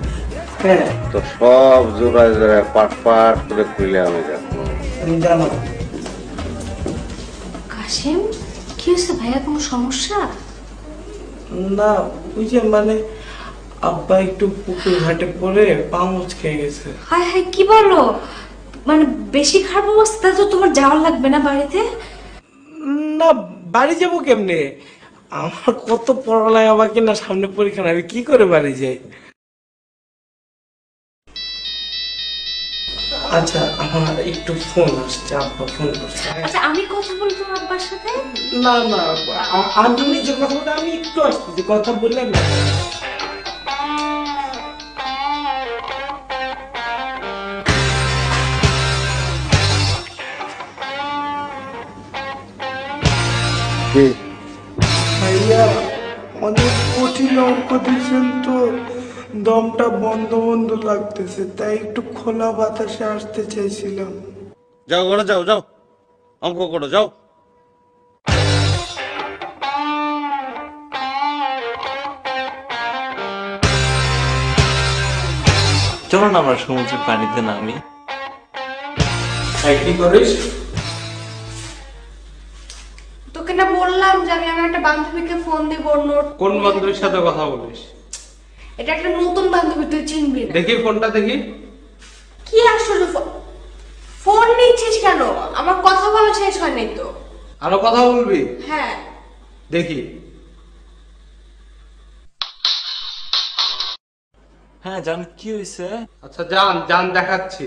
হ্যাঁ তো সব জোড়ায় জোড়ায় পাট পাট করে খুলে আমি যাবো। আমি জানো। কাশিম কি হয়েছে ভাইয়া, কোনো সমস্যা? না ওই যে মানে আব্বা একটু পুকুর ঘাটে পড়ে পা মুচকে গেছে। হায় হায় কি বলো, মানে বেশি খারাপ অবস্থা তো তোমার যাওয়ার লাগবে না বাড়িতে? না বাড়ি যাবো কেমনে, আমার কত পড়ালেখা বাকি না, সামনে পরীক্ষা, আমি কি করে বাড়ি যাই? আচ্ছা আমার একটু ফোন আসছে, আব্বা ফোন করছে। আচ্ছা আমি কথা বলবো আব্বার সাথে। না না আমি নিজে কথা বলতে, আমি একটু আসতেছি, কথা বললে না। ভাইয়া অনেক কঠিন অঙ্ক দিয়েছেন তো, দমটা বন্ধ বন্ধ লাগতেছে, তাই একটু খোলা বাতাসে আসতে চাইছিলাম। যাও ঘরে যাও, যাও অঙ্ক করো, যাও। চলো না আমরা সমুদ্রের পানিতে নামি। কি করিস? তোকে না বললাম যে আমি আমার একটা বান্ধবীকে ফোন দিব, নোট। কোন বান্ধবীর সাথে কথা বলিস? এটা একটা নতুন বান্ধবী, তুই চিনবি না। দেখি ফোনটা দেখি। কি আসলে ফোন নিচ্ছিস কেন? আমার কথা বলা শেষ হয়নি তো। আরো কথা বলবি? হ্যাঁ দেখি। হ্যাঁ জান, কি হয়েছে? আচ্ছা জান, জান দেখাচ্ছি।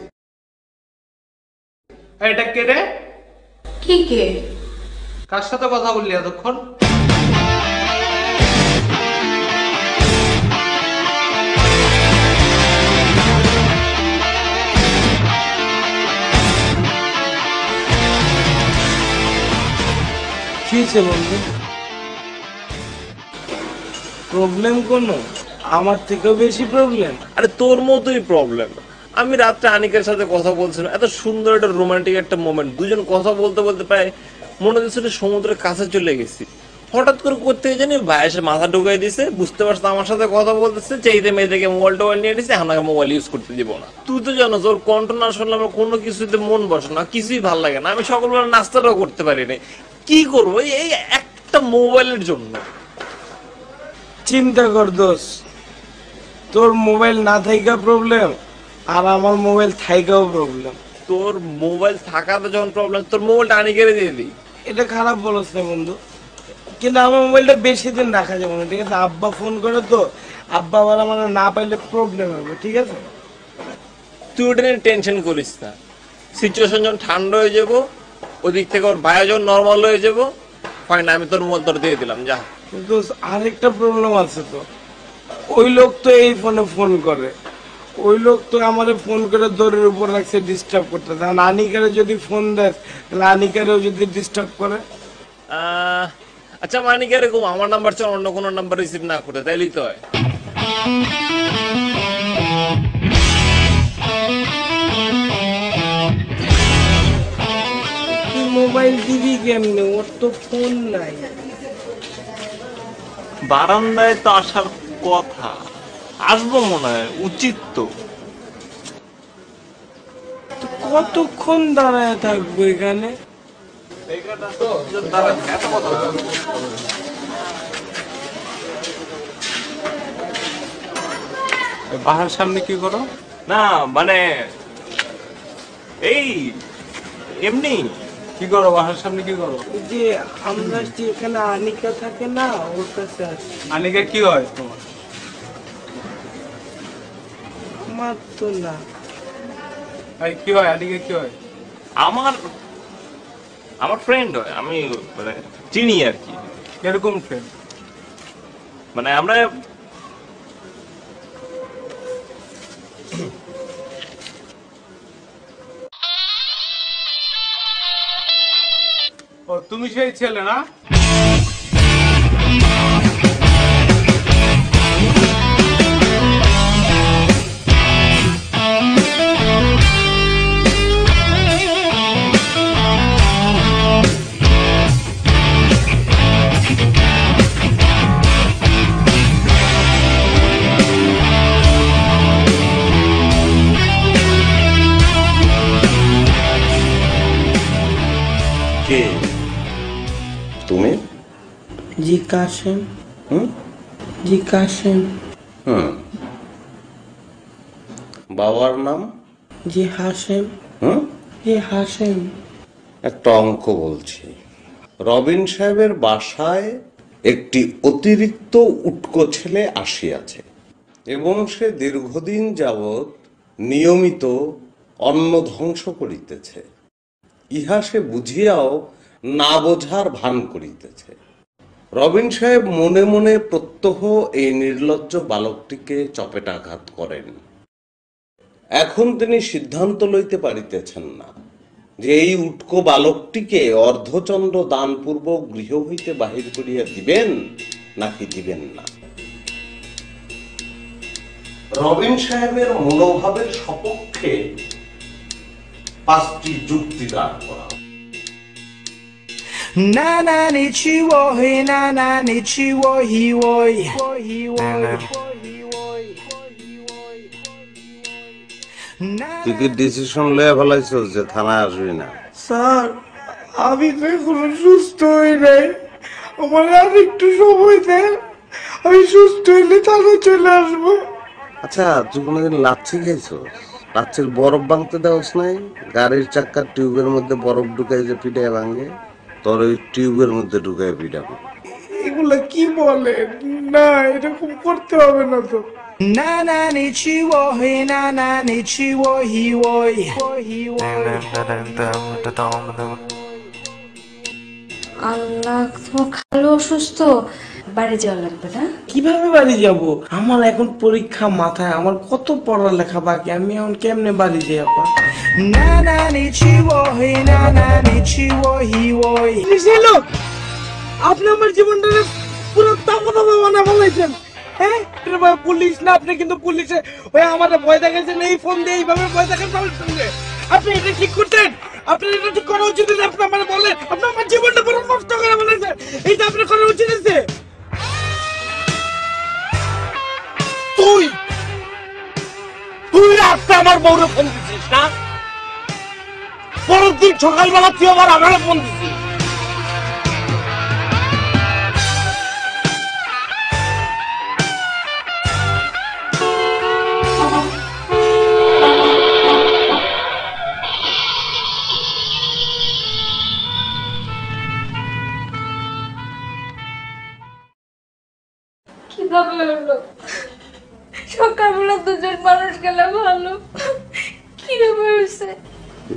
এটা কে রে? কি কে? কার সাথে কথা বললি এতক্ষণ? কি হয়েছে বন্ধু? প্রবলেম কোনো? আমার থেকেও বেশি প্রবলেম? আরে তোর মতোই প্রবলেম। আমি রাত্রে আনিকার সাথে কথা বলছিলাম, এত সুন্দর একটা রোমান্টিক একটা মোমেন্ট, দুজন কথা বলতে বলতে প্রায় মনে হচ্ছে সমুদ্রের কাছে চলে গেছি। হঠাৎ করে করতে জানি ভাই এসে মাথা ঢুকাই দিছে, বুঝতে পারছো আমার সাথে কথা বলতেছে, চাইতে মেয়ে থেকে মোবাইল টোবাইল নিয়ে দিছে, আমাকে মোবাইল ইউজ করতে দিব না। তুই তো জানো ওর কণ্ঠ না শুনলে আমার কোনো কিছুতে মন বসে না, কিছুই ভাল লাগে না, আমি সকালবেলা নাস্তাটাও করতে পারি না। কি করবো এই একটা মোবাইলের জন্য? চিন্তা কর দোষ, তোর মোবাইল না থাকা প্রবলেম, আর আমার মোবাইল থাকাও প্রবলেম। তোর মোবাইল থাকাতে যখন প্রবলেম, তোর মোবাইলটা আনিকারে দিয়ে দিই। এটা খারাপ বলছ না বন্ধু, কিন্তু আমার মোবাইলটা বেশি দিন রাখা যাবে না, ঠিক আছে? আব্বা ফোন করে তো, আব্বা আবার আমার না পাইলে প্রবলেম হবে, ঠিক আছে? তুই ওটা নিয়ে টেনশন করিস না, সিচুয়েশন যখন ঠান্ডা হয়ে যাবো, ওদিক থেকে ওর ভাইয়া যখন নর্মাল হয়ে যাবো, ফাইন আমি তোর মোবাইল তোর দিয়ে দিলাম, যা। কিন্তু আরেকটা প্রবলেম আছে তো, ওই লোক তো এই ফোনে ফোন করে, ওই লোক তো আমারে ফোন করে দৌড়ের উপর রাখছে ডিস্টার্ব করতে, কারণ আনিকারে যদি ফোন দেয় তাহলে আনিকারেও যদি ডিস্টার্ব করে। আচ্ছা মানে কি এরকম আমার নাম্বার ছাড়া অন্য কোনো নাম্বার রিসিভ না করে, তাইলেই তো হয়। মোবাইল দিবি কেমনে, ওর তো ফোন নাই। বারান্দায় তো আসার কথা, আসবো মনে হয়, উচিত তো। কতক্ষণ দাঁড়ায় থাকবো এখানে? বাহার সামনে কি করো? না মানে এই এমনি কি করো বাসার সামনে কি করো? যে আমরা যে এখানে আনিকা থাকে না ওর কাছে আসি। আনিকা কি হয় তোমার? আমার তো না। ভাই কি হয় আনিকা কি হয়? আমার ফ্রেন্ড হয়, আমি মানে চিনি আর কি। এরকম ফ্রেন্ড মানে আমরা ও তুমি সেই ছেলে না? কে তুমি? জি কাশেম। হুম জি কাশেম। হুম বাবার নাম? জি হাশেম। হুম জি হাশেম। একটা অঙ্ক বলছি। রবিন সাহেবের বাসায় একটি অতিরিক্ত উটকো ছেলে আসিয়াছে এবং সে দীর্ঘদিন যাবৎ নিয়মিত অন্ন ধ্বংস করিতেছে। ইহা সে বুঝিয়াও না বোঝার ভান করিতেছে। রবিন সাহেব মনে মনে প্রত্যহ এই নির্লজ্জ বালকটিকে চপেটাঘাত করেন। এখন তিনি সিদ্ধান্ত লইতে পারিতেছেন না যে এই উটকো বালকটিকে অর্ধচন্দ্র দানপূর্বক গৃহ হইতে বাহির করিয়া দিবেন নাকি দিবেন না। রবিন সাহেবের মনোভাবের সপক্ষে 5টি যুক্তি দাঁড় করা। Na na ni chiwo he na na ni chiwo hi woi. তুই কি ডিসিশন লয়ে ফেলাইছস যে থানায় আসবি না? স্যার আমি তো এখনো সুস্থ হই নাই, আমার আর একটু সময় দেন, আমি সুস্থ হইলে তাহলে চলে আসবো। আচ্ছা তুই কোনোদিন লাচ্ছি খাইছস? লাচ্ছির বরফ ভাঙতে দেওয়াস নাই? গাড়ির চাক্কার টিউবের মধ্যে বরফ ঢুকাই যে পিটায় ভাঙে, তোর ওই টিউবের মধ্যে ঢুকাই পিটাবো। এগুলা কি বলে? না এরকম করতে হবে না তো। Na na ni chiwo he na na ni chiwo hi woi. আল্লাহ, তোমার খালু অসুস্থ, বাড়ি যাওয়া লাগবে না? কিভাবে বাড়ি যাব? আমার এখন পরীক্ষা মাথায়, আমার কত পড়ালেখা বাকি, আমি এখন কেমনে বাড়ি যাই আপা? Na na ni chiwo he na na ni chiwo hi woi. আপনি আমার জীবনটা পুরো তামাতা বানা বলাইছেন। হ্যাঁ পুলিশ না, আপনি কিন্তু পুলিশে ওই আমাদের ভয় দেখাচ্ছেন, এই ফোন দিয়ে এইভাবে ভয় দেখাচ্ছেন আমার সঙ্গে। আপনি এটা ঠিক করতেন? আপনার এটা ঠিক করা উচিত। আপনি আমার বলেন, আপনি আমার জীবনটা পুরো নষ্ট করে বলেছেন, এইটা আপনার করা উচিত আছে। তুই তুই রাস্তা আমার বউরে ফোন দিছিস না? পরের দিন সকালবেলা তুই আবার আমার ফোন দিছিস। কিভাবে হলো? সকালবেলা দুজন মানুষ গেলে ভালো, কিভাবে হয়েছে?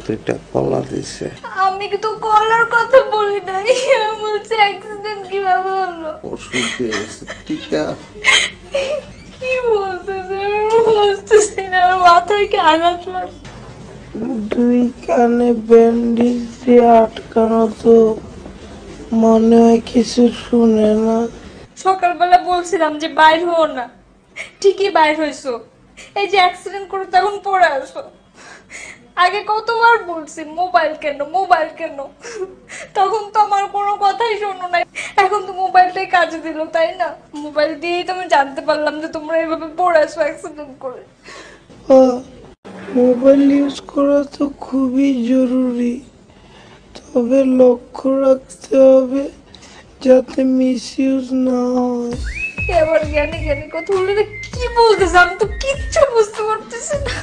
দুইটা কলা দিছে। আমি কিন্তু কলার কথা বলি নাই, আমি বলছি অ্যাক্সিডেন্ট কিভাবে হলো। ওষুধ দিয়েছে টিকা। কি বলতেছে? বুঝতেছি না, আমার মাথায় কি আঘাত লাগছে। দুই কানে ব্যান্ডেজ দিয়ে আটকানো, তো মনে হয় কিছু শুনে না। সকালবেলা বলছিলাম যে বাইর হও না, ঠিকই বাইর হইছো। এই যে অ্যাক্সিডেন্ট করে তখন পড়ে আসো। আগে কতবার বলছি মোবাইল কেন মোবাইল কেন, তখন তো আমার কোনো কথাই শোনো নাই। এখন তো মোবাইলটাই কাজে দিল, তাই না? মোবাইল দিয়েই তো আমি জানতে পারলাম যে তোমরা এভাবে পড়ে আসো অ্যাক্সিডেন্ট করে। মোবাইল ইউজ করা তো খুবই জরুরি, তবে লক্ষ্য রাখতে হবে যাতে মিস ইউজ না হয়। এবার জ্ঞানী জ্ঞানী কথা বলে কি বলতেছে, আমি তো কিচ্ছু বুঝতে পারতেছি না।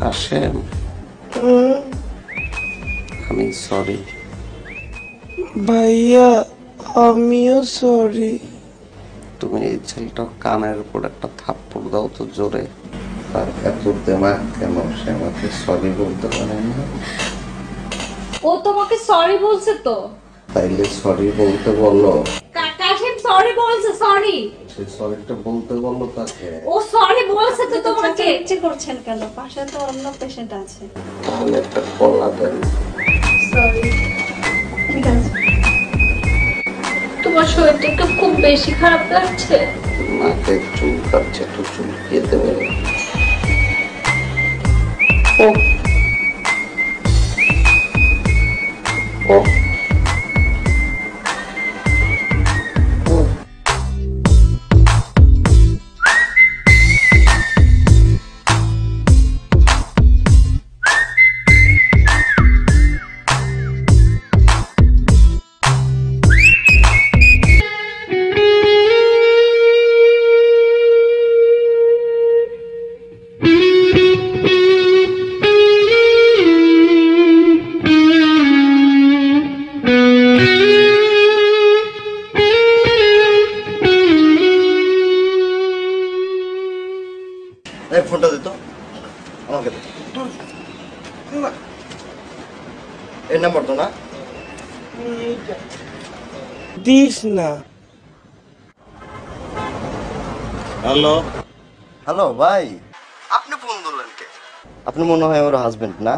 কাশেম, আমি সরি। ভাইয়া আমিও সরি। তুমি এই ছেলেটার কানের উপর একটা থাপ্পড় দাও তো জোরে। তার এত দেমাগ কেন, সে আমাকে সরি বলতে পারে না? ও তোমাকে সরি বলছে তো। তাইলে সরি বলতে বলো। কাশেম সরি বলছে, সরি। সে সরিটা বলতে বলো তাকে। ও সরি বলছে তো তোমাকে। ইচ্ছে করছেন কেন? পাশে তো অন্য পেশেন্ট আছে। তাহলে একটা কলা দেন। সরি। ঠিক আছে। তোমার শরীরটা একটু খুব বেশি খারাপ লাগছে। নাকে চুল কাটছে, একটু চুলকিয়ে দেবে। ও ও ফোনটা দিত আমাকে, এই নাম্বার তো না? দিস না। হ্যালো হ্যালো ভাই, আপনি ফোন ধরলেন কে? আপনি মনে হয় ওর হাজবেন্ড না?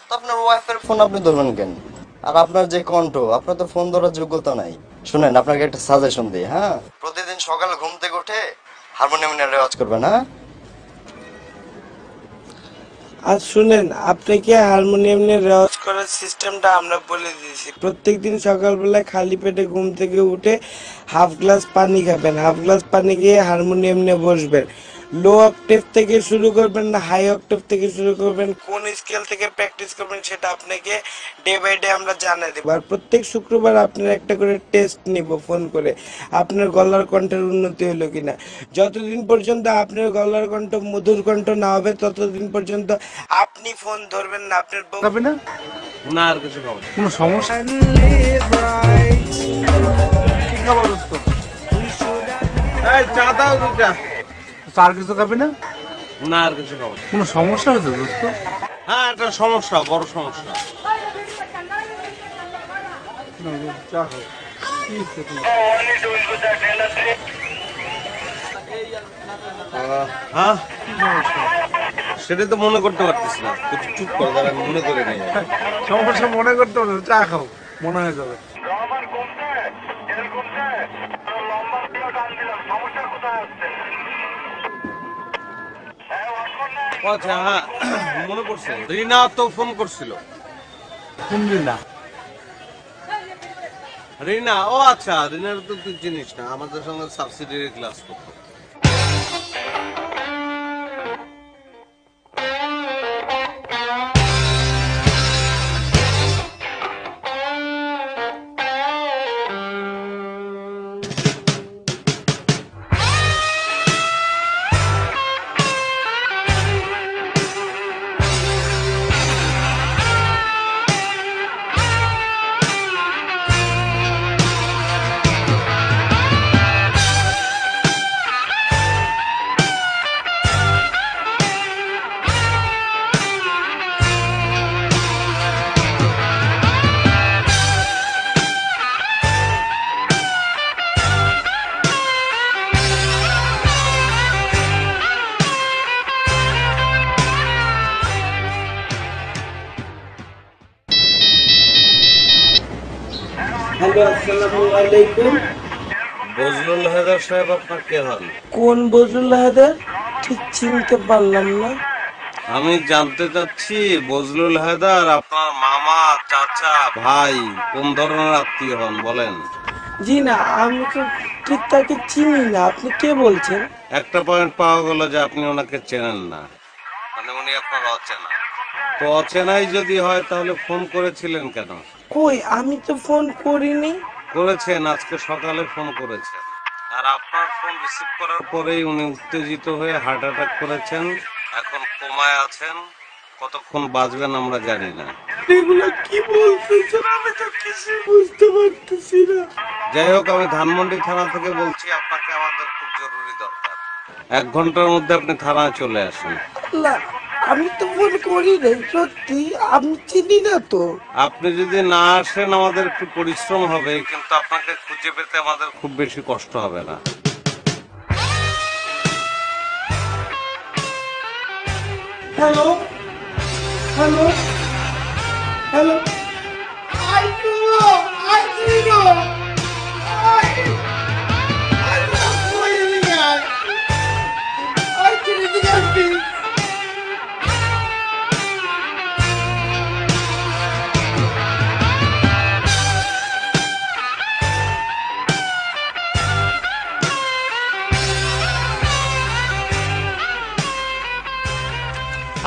তো আপনার ওয়াইফের ফোন আপনি ধরবেন কেন? আর আপনার যে কণ্ঠ, আপনার তো ফোন ধরার যোগ্যতা নাই। শুনেন, আপনাকে একটা সাজেশন দিই, হ্যাঁ? প্রতিদিন সকালে ঘুম থেকে উঠে হারমোনিয়াম নিয়ে রেওয়াজ করবেন, হ্যাঁ? আর শুনেন, আপনাকে হারমোনিয়াম নিয়ে রেওয়াজ করার সিস্টেমটা আমরা বলে দিয়েছি। প্রত্যেকদিন সকালবেলায় খালি পেটে ঘুম থেকে উঠে হাফ গ্লাস পানি খাবেন, হাফ গ্লাস পানি খেয়ে হারমোনিয়াম নিয়ে বসবেন। লো অক্টেভ থেকে শুরু করবেন না হাই অক্টেভ থেকে শুরু করবেন, কোন স্কেল থেকে প্র্যাকটিস করবেন সেটা আপনাকে ডে বাই ডে আমরা জানিয়ে দেবো। আর প্রত্যেক শুক্রবার আপনার একটা করে টেস্ট নিব ফোন করে, আপনার গলার কণ্ঠের উন্নতি হলো কিনা। যতদিন পর্যন্ত আপনার গলার কণ্ঠ মধুর কণ্ঠ না হবে ততদিন পর্যন্ত আপনি ফোন ধরবেন না। আপনার খাবে না? না আর কিছু খাবো না। কোনো সমস্যা? কি খাবার দোস্ত? এই চা দাও দুটা। আর কিছু খাবে না? না আর কিছু খাবো না। কোনো সমস্যা হয়েছে দোস্ত? হ্যাঁ একটা সমস্যা, বড় সমস্যা। চা খাও। কি হচ্ছে তোমার? হ্যাঁ সেটাই তো মনে করতে পারতেছি না। একটু চুপ করে দাঁড়া, আমি মনে করি নাই। সমস্যা মনে করতে হবে, চা খাও, মনে হয়ে যাবে। আচ্ছা হ্যাঁ মনে পড়ছে, রিনা তো ফোন করছিল। কোন রিনা? রিনা, ও আচ্ছা, রিনার তো তুই চিনিস না, আমাদের সঙ্গে সাবসিডিয়ারি ক্লাস করতো। হ্যালো, আসসালামু আলাইকুম। বজলুল হায়দার সাহেব আপনার কে হন? কোন বজলুল হায়দার? ঠিক চিনতে পারলাম না। আমি জানতে চাচ্ছি বজলুল হায়দার আপনার মামা, চাচা, ভাই কোন ধরনের আত্মীয় হন বলেন? জি না, আমি তো ঠিক তাকে চিনি না। আপনি কে বলছেন? একটা পয়েন্ট পাওয়া গেল যে আপনি ওনাকে চেনেন না, মানে উনি আপনার অচেনা। তো অচেনাই যদি হয় তাহলে ফোন করেছিলেন কেন? কই, আমি তো ফোন করিনি। করেছেন, আজকে সকালে ফোন করেছেন। আর আপনার ফোন রিসিভ করার পরেই উনি উত্তেজিত হয়ে হার্ট অ্যাটাক করেছেন এখন কোমায় আছেন, কতক্ষণ বাঁচবেন আমরা জানি না। এগুলো কি বলতেছেন? আমি তো কিছু বুঝতে পারতেছি না। যাই হোক, আমি ধানমন্ডি থানা থেকে বলছি, আপনাকে আমাদের খুব জরুরি দরকার। 1 ঘন্টার মধ্যে আপনি থানায় চলে আসেন। না, আমি তো ফোন করি নাই, সত্যি আমি চিনি না তো। আপনি যদি না আসেন আমাদের একটু পরিশ্রম হবে, কিন্তু আপনাকে খুঁজে পেতে আমাদের খুব বেশি কষ্ট হবে না। হ্যালো হ্যালো হ্যালো,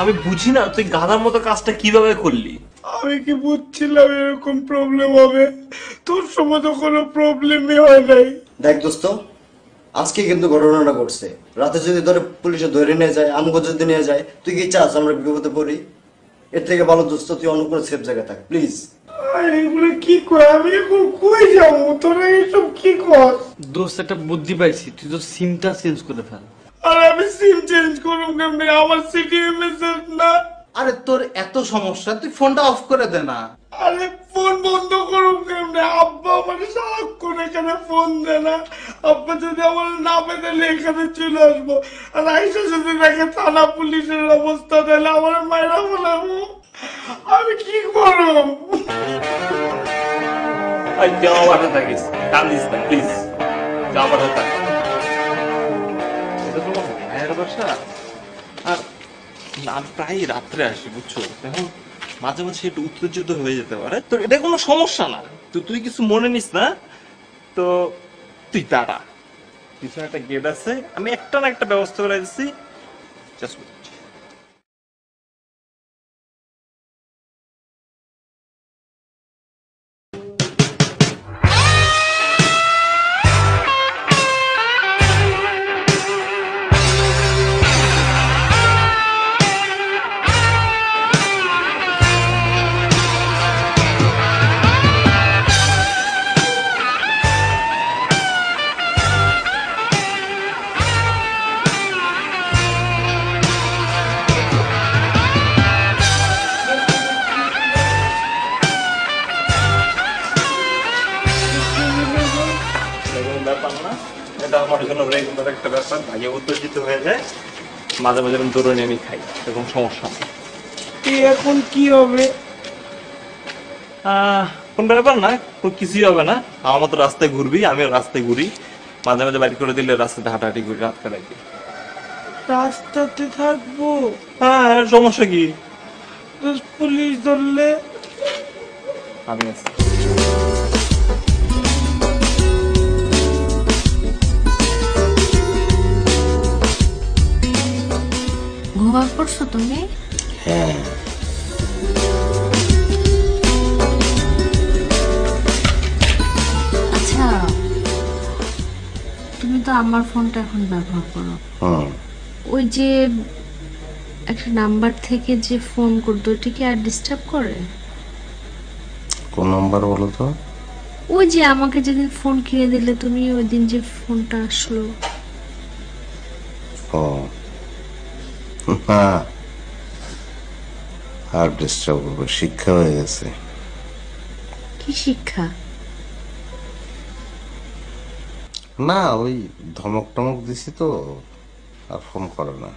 আমি বুঝি না তুই গাধার মতো কাজটা কিভাবে করলি। আমি কি বুঝছিলাম এরকম প্রবলেম হবে? তোর সময় তো কোনো প্রবলেমই হয় নাই। দেখ দোস্ত, আজকে কিন্তু ঘটনাটা ঘটছে। রাতে যদি ধরে পুলিশে ধরে নিয়ে যায়, আমগো যদি নিয়ে যায়, তুই কি চাস আমরা বিপদে পড়ি? এর থেকে ভালো দোস্ত তুই অন্য কোনো সেফ জায়গায় থাক প্লিজ। এগুলো কি কয়? আমি এখন কই যাবো? তোরা এইসব কি কর? দোস্ত একটা বুদ্ধি পাইছি, তুই তো সিমটা চেঞ্জ করে ফেল। আর আমি সিম চেঞ্জ করুম কেমনে? আমার সিটি মেসেজ না। আরে তোর এত সমস্যা, তুই ফোনটা অফ করে দে না। আরে ফোন বন্ধ করুম কেমনে? আব্বা আমার সারাক্ষণ এখানে ফোন দেয় না। আব্বা যদি আমার না পেলে এখানে চলে আসবো, আর আইসা যদি দেখে থানা পুলিশের অবস্থা, তাহলে আমার মায়েরা বলাবো। আমি কি করব? আমার থাকিস, কান্দিস না প্লিজ, আমার থাক। এটা তোমার ভাইয়ের বাসা, আর আমি প্রায় রাত্রে আসি বুঝছো, এখন মাঝে মাঝে একটু উত্তেজিত হয়ে যেতে পারে, তো এটা কোনো সমস্যা না। তো তুই কিছু মনে নিস না, তো তুই দাঁড়া, পিছনে একটা গেট আছে, আমি একটা না একটা ব্যবস্থা করে দিচ্ছি, জাস্ট ব্যাপার না, এটা আমার জন্য রেগুলার একটা ব্যাপার। ভাইয়া উত্তেজিত হয়ে যায়, মাঝে মাঝে আমি দৌড়ে আমি খাই, এরকম সমস্যা নেই। এখন কি হবে? কোন ব্যাপার না, কিছুই হবে না। আমার মতো রাস্তায় ঘুরবি, আমিও রাস্তায় ঘুরি, মাঝে মাঝে বাইক করে দিলে রাস্তাতে হাঁটাহাঁটি করি, রাত কাটাই। রাস্তাতে থাকবো? হ্যাঁ, সমস্যা কি? পুলিশ ধরলে? আমি আছি। ঘুমা পড়ছো তুমি? হ্যাঁ। আচ্ছা, তুমি তো আমার ফোনটা এখন ব্যবহার করো। ওই যে একটা নাম্বার থেকে যে ফোন করতো, ওটা কি আর ডিস্টার্ব করে? কোন নাম্বার বলো তো? ওই যে আমাকে যেদিন ফোন কিনে দিলে তুমি, ওই দিন যে ফোনটা আসলো। ও হ্যাঁ, আর ডিস্টার্ব করবো, শিক্ষা হয়ে গেছে। কি শিক্ষা? না, ওই ধমক টমক দিছি তো, আর ফোন করে না।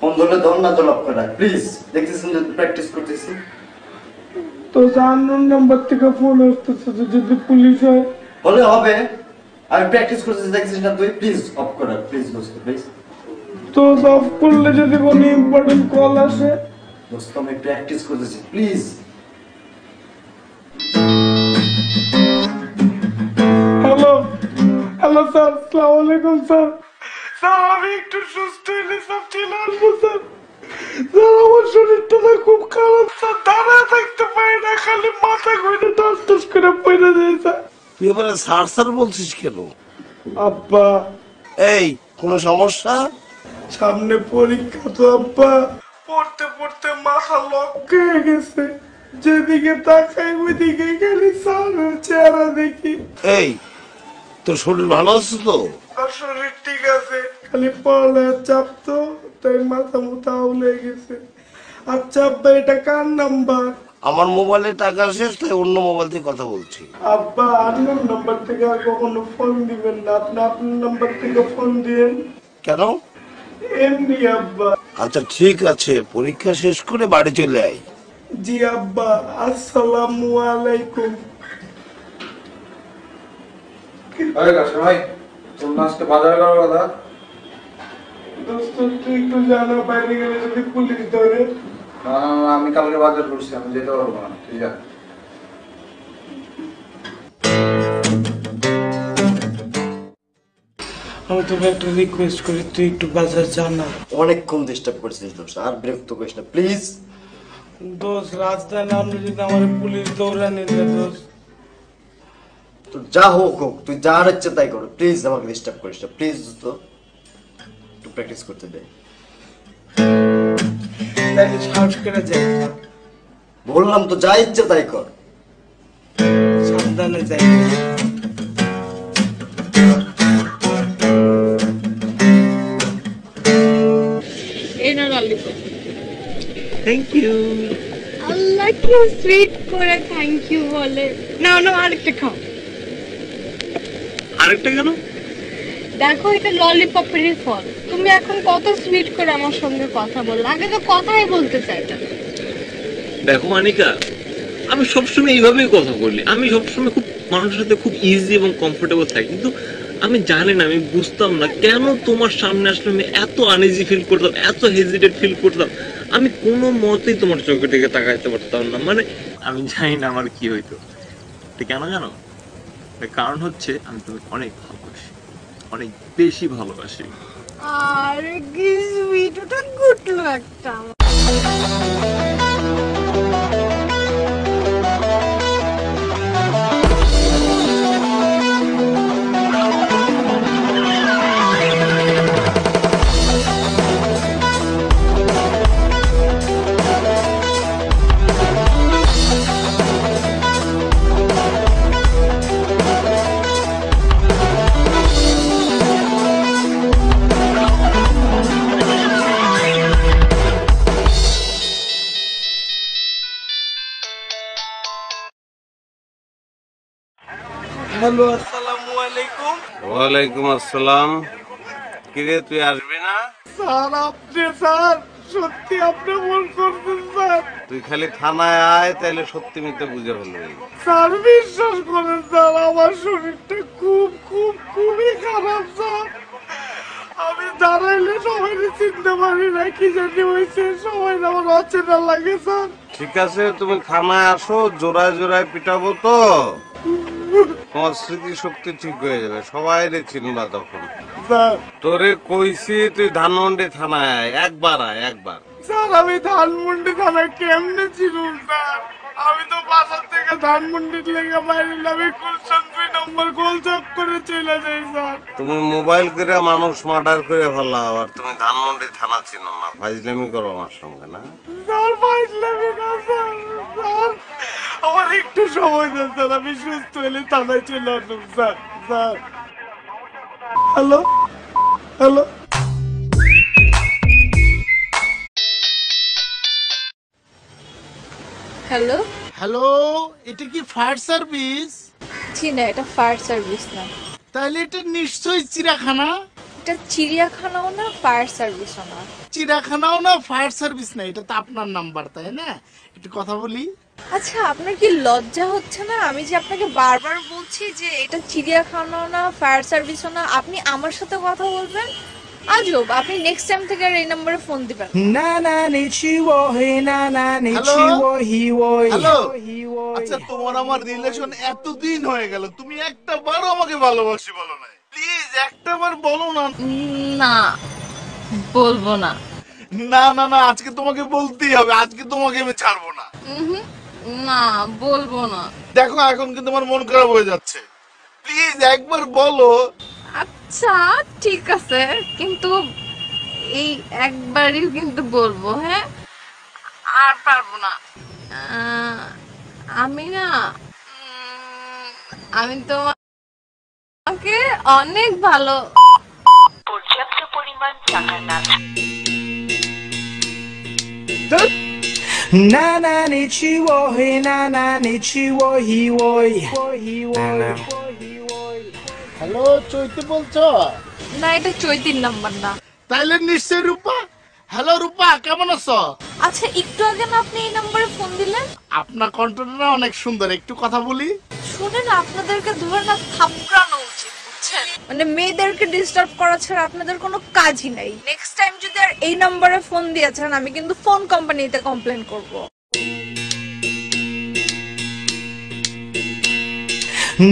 ফোন ধরলে ধর না তো লক করা প্লিজ, দেখতেছেন যে প্র্যাকটিস করতেছি। তো জানুন নাম্বার থেকে ফোন আসতেছে, যদি পুলিশ হয় বলে হবে। আমি প্র্যাকটিস করতেছি, দেখছিস না তুই? প্লিজ অফ কর, প্লিজ দোস্ত, প্লিজ। তো অফ করলে যদি কোনো ইম্পর্টেন্ট কল আসে? দোস্ত আমি প্র্যাকটিস করতেছি, প্লিজ। হ্যালো হ্যালো স্যার, আসসালামু আলাইকুম স্যার। স্যার আমি একটু সুস্থ হইলে সব চলে আসবো স্যার। স্যার আমার শরীরটা না খুব খারাপ স্যার, দাঁড়ায় থাকতে পারি না, খালি মাথা ঘুরে টাস টাস করে পড়ে যায় স্যার। তুই এবারে স্যার স্যার বলছিস কেন? আব্বা এই কোনো সমস্যা? সামনে পরীক্ষা তো আব্বা, পড়তে পড়তে মাথা লক হয়ে গেছে, যেদিকে তাকাই ওইদিকে খালি স্যারের চেহারা দেখি। এই তোর শরীর ভালো আছে তো? আর শরীর ঠিক আছে, খালি পড়ালেখার চাপ তো, তাই মাথা মুথা আউলে গেছে। আচ্ছা আব্বা এটা কার নাম্বার? আমার মোবাইলে টাকা শেষ, তাই অন্য মোবাইল থেকে কথা বলছি। আব্বা আপনার নাম্বার থেকে আর কখনো ফোন দিবেন না, আপনি আপনার নাম্বার থেকে ফোন দিয়েন। কেন? এমনি আব্বা। আচ্ছা ঠিক আছে, পরীক্ষা শেষ করে বাড়ি চলে আয়। জি আব্বা, আসসালামু আলাইকুম। ভাই তোমরা আজকে বাজারে যাওয়ার কথা? দোস্ত তুই একটু জানা, বাইরে গেলে যদি পুলিশ ধরে। না আমি কালকে বাজার করছি, আমি যেতে পারবো না। ঠিক আছে আমি তোকে একটা রিকোয়েস্ট করি, তুই একটু বাজার জানা। অনেকক্ষণ ডিস্টার্ব করছিস দোস্ত, আর বিরক্ত করিস না প্লিজ। দোস্ত রাস্তায় নামলে যদি আমার পুলিশ দৌড়ানি দেয় দোস্ত। তো যা হোক হোক, তুই যার ইচ্ছে তাই কর, প্লিজ আমাকে ডিস্টার্ব করিস না প্লিজ দোস্ত, একটু প্র্যাকটিস করতে দে। তাহলে সাহস করে যাই। বললাম তো যা ইচ্ছে তাই কর, সাবধানে যাই। এই না ললিপপ। Thank you. আল্লাহ কি সুইট করে থ্যাংক ইউ বলে। না না আরেকটা খাও। আরেকটা কেন? দেখো এটা ললিপপেরই ফল, তুমি এখন কত সুইট করে আমার সঙ্গে কথা বললে, আগে তো কথাই বলতে চাইতে না। দেখো আনিকা, আমি সবসময় এইভাবেই কথা বলি, আমি সবসময় খুব মানুষের সাথে খুব ইজি এবং কমফোর্টেবল থাকি, কিন্তু আমি জানি না, আমি বুঝতাম না কেন তোমার সামনে আসলে আমি এত আনইজি ফিল করতাম, এত হেজিটেট ফিল করতাম। আমি কোনো মতেই তোমার চোখের দিকে তাকাইতে পারতাম না, মানে আমি জানি না আমার কি হইতো। কেন জানো? কারণ হচ্ছে আমি তোমাকে অনেক ভালোবাসি, অনেক বেশি ভালোবাসি। আর কি সুইট, ওটা গুটলো একটা। হ্যালো আসসালামু আলাইকুম। ওয়ালাইকুম আসসালাম। কিরে তুই আসবি না? স্যার আপনি, স্যার সত্যি আপনি ভুল করছেন স্যার। তুই খালি থানায় আয়, তাইলে সত্যি মিথ্যে বুঝে ফেলবি। স্যার বিশ্বাস করেন স্যার, আমার শরীরটা খুব খুব খুবই খারাপ স্যার। আমি দাঁড়াইলে সবাই চিনতে পারি না, কি জানি হয়েছে, সবাই আমার অচেনা লাগে স্যার। ঠিক আছে তুমি থানায় আসো, জোড়ায় জোড়ায় পিটাবো তো তোমার স্মৃতি শক্তি ঠিক হয়ে যাবে, সবাই রে চিনবা তখন। স্যার তোরে কইছি তুই ধানমন্ডি থানায় আয়, একবার আয় একবার। স্যার আমি ধানমন্ডি থানা কেমনে ছিলাম স্যার? আমি তো বাসার থেকে ধানমন্ডির লেগে বাইরে, আমি গুলশান 2 নম্বর গোলচক করে চলে যাই স্যার। তুমি মোবাইল করে মানুষ মার্ডার করে ফেলাও, আর তুমি ধানমন্ডি থানা চিনো না? ফাইজলামি করো আমার সঙ্গে না? স্যার ফাইজলামি না স্যার, স্যার আমার একটু সময় দেন স্যার, আমি সুস্থ হলে থানায় চলে আসুন sir. Sir hello hello. Hello hello, এটা কি ফায়ার সার্ভিস? জি না, এটা ফায়ার সার্ভিস না। তাহলে এটা নিশ্চয়ই চিড়িয়াখানা। এটা চিড়িয়াখানাও না, ফায়ার সার্ভিসও না। চিড়িয়াখানাও না, ফায়ার সার্ভিস না, এটা তো আপনার নাম্বার, তাই না? একটু কথা বলি। আচ্ছা, আপনার কি লজ্জা হচ্ছে না? আমি যে আপনাকে বারবার বলছি যে এটা চিড়িয়াখানাও না, ফায়ার সার্ভিসও না, আপনি আমার সাথে কথা বলবেন। আজব, আপনি নেক্সট টাইম থেকে আর এই নম্বরে ফোন দিবেন না। না নিচিও হে না না নিচিও হিওই। হ্যালো, আচ্ছা তোমার আমার রিলেশন এতদিন হয়ে গেল, তুমি একটা বারও আমাকে ভালোবাসি বলো না। প্লিজ একটা বার বলো না। না, বলবো না। না না না, আজকে তোমাকে বলতেই হবে, আজকে তোমাকে আমি ছাড়বো না। না, বলবো না। দেখো এখন কিন্তু আমার মন খারাপ হয়ে যাচ্ছে, প্লিজ একবার বলো। আচ্ছা ঠিক আছে, কিন্তু এই একবারই কিন্তু বলবো, হ্যাঁ? আর পারবো না। আমি না, আমি তোমাকে অনেক ভালো। পর্যাপ্ত পরিমাণ টাকা না না না নিচিও হে না না নিচিও হিওই। হ্যালো, চৈতি বলছো? না, এটা চৈতির নাম্বার না। তাইলে নিশ্চয় রূপা। হ্যালো রূপা, কেমন আছো? আচ্ছা, একটু আগে না আপনি এই নাম্বারে ফোন দিলেন? আপনার কণ্ঠটা অনেক সুন্দর, একটু কথা বলি। শুনেন, আপনাদেরকে ধরে না থাপড়ানো উচিত, বুঝছেন? মানে মেয়েদেরকে ডিস্টার্ব করা ছাড়া আপনাদের কোনো কাজই নাই। নেক্সট টাইম যদি আর এই নাম্বারে ফোন দিয়েছেন, আমি কিন্তু ফোন কোম্পানিতে কমপ্লেন করব।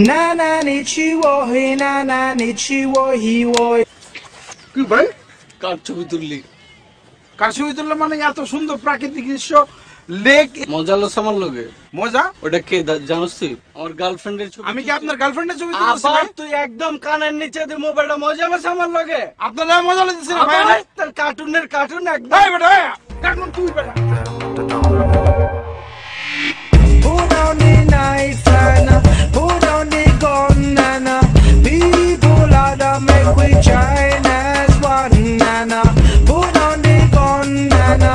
না না নিচিও হে না না নিচিও হিওই। কি ভাই, কার ছবি তুললি? কার ছবি তুললে মানে এত সুন্দর প্রাকৃতিক দৃশ্য, লেক। মজা লস আমার লগে। মজা? ওটা কে জানোস তুই? আমার গার্লফ্রেন্ডের ছবি। আমি কি আপনার গার্লফ্রেন্ডের ছবি তুলছি? আবার তুই একদম কানের নিচে দিয়ে মোবাইলটা মজা লস আমার লগে। আপনারা মজা লাগতেছে না ভাই? তোর কার্টুন একদম। এই বেটা, কার্টুন তুই বেটা। Put on the knife and put on the gun and people are the make we join as one and put on the gun and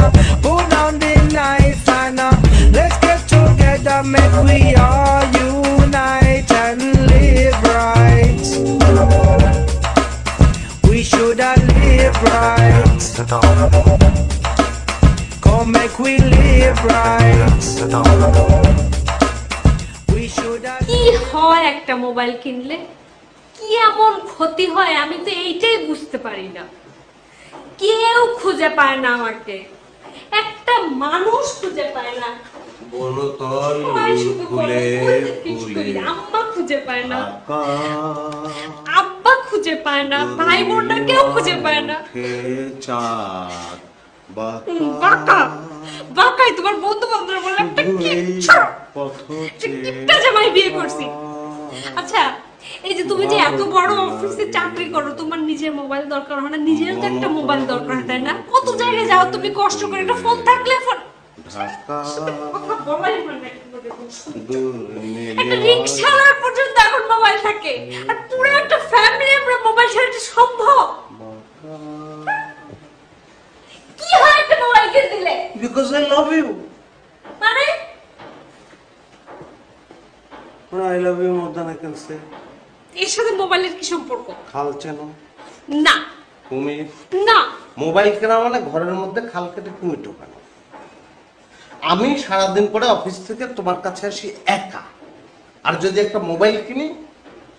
put on the knife and let's get together, make we all unite and live right. We should have live right. Come make we live right. কি হয় একটা mobile কিনলে? কি এমন ক্ষতি হয় আমি তো এইটাই বুঝতে পারি না। কেউ খুঁজে পায় না আমাকে, একটা মানুষ খুঁজে পায় না। বনতল ফুলে ফুলে আম্মা খুঁজে পায় না, আব্বা খুঁজে পায় না, ভাই বোনরা কেউ খুঁজে পায় না। চাঁদ বাঁকা বাঁকাই তোমার বন্ধু বান্ধব বলে একটা কিপটা জামাই বিয়ে করছি। আচ্ছা, এই যে তুমি যে এত বড় অফিসে চাকরি করো, তোমার নিজের মোবাইল দরকার হয় না? নিজের তো একটা মোবাইল দরকার, তাই না? কত জায়গায় যাও তুমি কষ্ট করে, একটা ফোন থাকলে ফোন। একটা রিকশাওয়ালার পর্যন্ত এখন মোবাইল থাকে, আর পুরো একটা ফ্যামিলি আমরা মোবাইল ছাড়া এটা সম্ভব? কি হয় একটা মোবাইল কিনে দিলে? Because I love you. মানে I love you more than I can say. এর সাথে মোবাইলের কি সম্পর্ক? খাল চেনো? না। কুমির? না। মোবাইল কেনা মানে ঘরের মধ্যে খাল কেটে কুমির ঢোকানো। আমি সারাদিন পরে অফিস থেকে তোমার কাছে আসি একা, আর যদি একটা মোবাইল কিনি